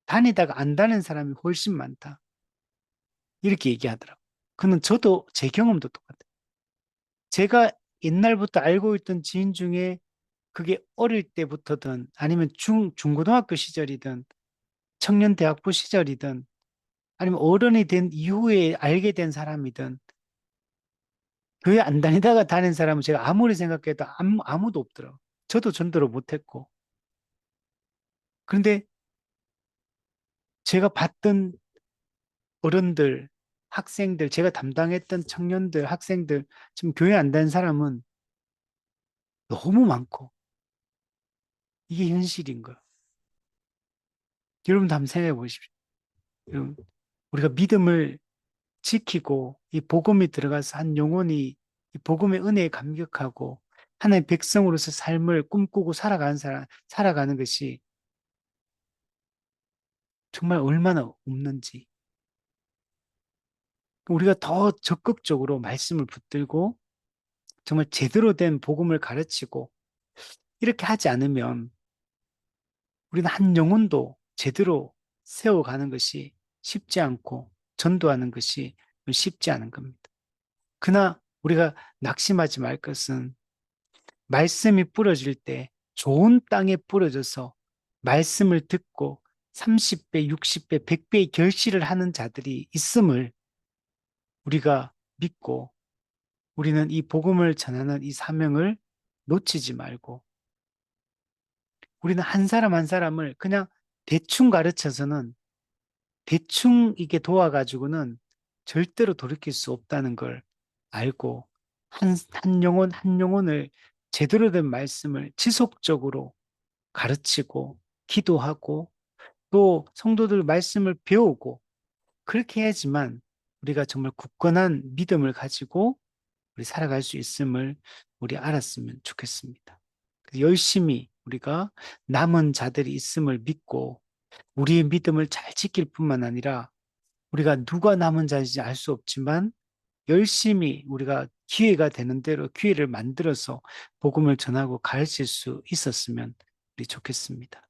다니다가 안 다니는 사람이 훨씬 많다. 이렇게 얘기하더라고. 그는 저도 제 경험도 똑같아요. 제가 옛날부터 알고 있던 지인 중에 그게 어릴 때부터든 아니면 중고등학교 시절이든 청년대학부 시절이든 아니면 어른이 된 이후에 알게 된 사람이든 교회 안 다니다가 다닌 사람은 제가 아무리 생각해도 아무도 없더라고요. 저도 전도를 못했고. 그런데 제가 봤던 어른들, 학생들, 제가 담당했던 청년들, 학생들, 지금 교회 안 다닌 사람은 너무 많고 이게 현실인 거예요. 여러분도 한번 생각해 보십시오. 여러분, 우리가 믿음을 지키고 이 복음이 들어가서 한 영혼이 이 복음의 은혜에 감격하고 하나님의 백성으로서 삶을 꿈꾸고 살아가는 것이 정말 얼마나 없는지. 우리가 더 적극적으로 말씀을 붙들고 정말 제대로 된 복음을 가르치고 이렇게 하지 않으면 우리는 한 영혼도 제대로 세워가는 것이 쉽지 않고 전도하는 것이 쉽지 않은 겁니다. 그러나 우리가 낙심하지 말 것은 말씀이 뿌려질 때 좋은 땅에 뿌려져서 말씀을 듣고 30배, 60배, 100배의 결실을 하는 자들이 있음을 우리가 믿고 우리는 이 복음을 전하는 이 사명을 놓치지 말고 우리는 한 사람 한 사람을 그냥 대충 가르쳐서는 대충 이게 도와가지고는 절대로 돌이킬 수 없다는 걸 알고 한 영혼 한 영혼을 제대로 된 말씀을 지속적으로 가르치고 기도하고 또 성도들 말씀을 배우고 그렇게 해야지만 우리가 정말 굳건한 믿음을 가지고 우리 살아갈 수 있음을 우리 알았으면 좋겠습니다. 열심히 우리가 남은 자들이 있음을 믿고 우리의 믿음을 잘 지킬 뿐만 아니라 우리가 누가 남은 자인지 알 수 없지만 열심히 우리가 기회가 되는 대로 기회를 만들어서 복음을 전하고 가르칠 수 있었으면 우리 좋겠습니다.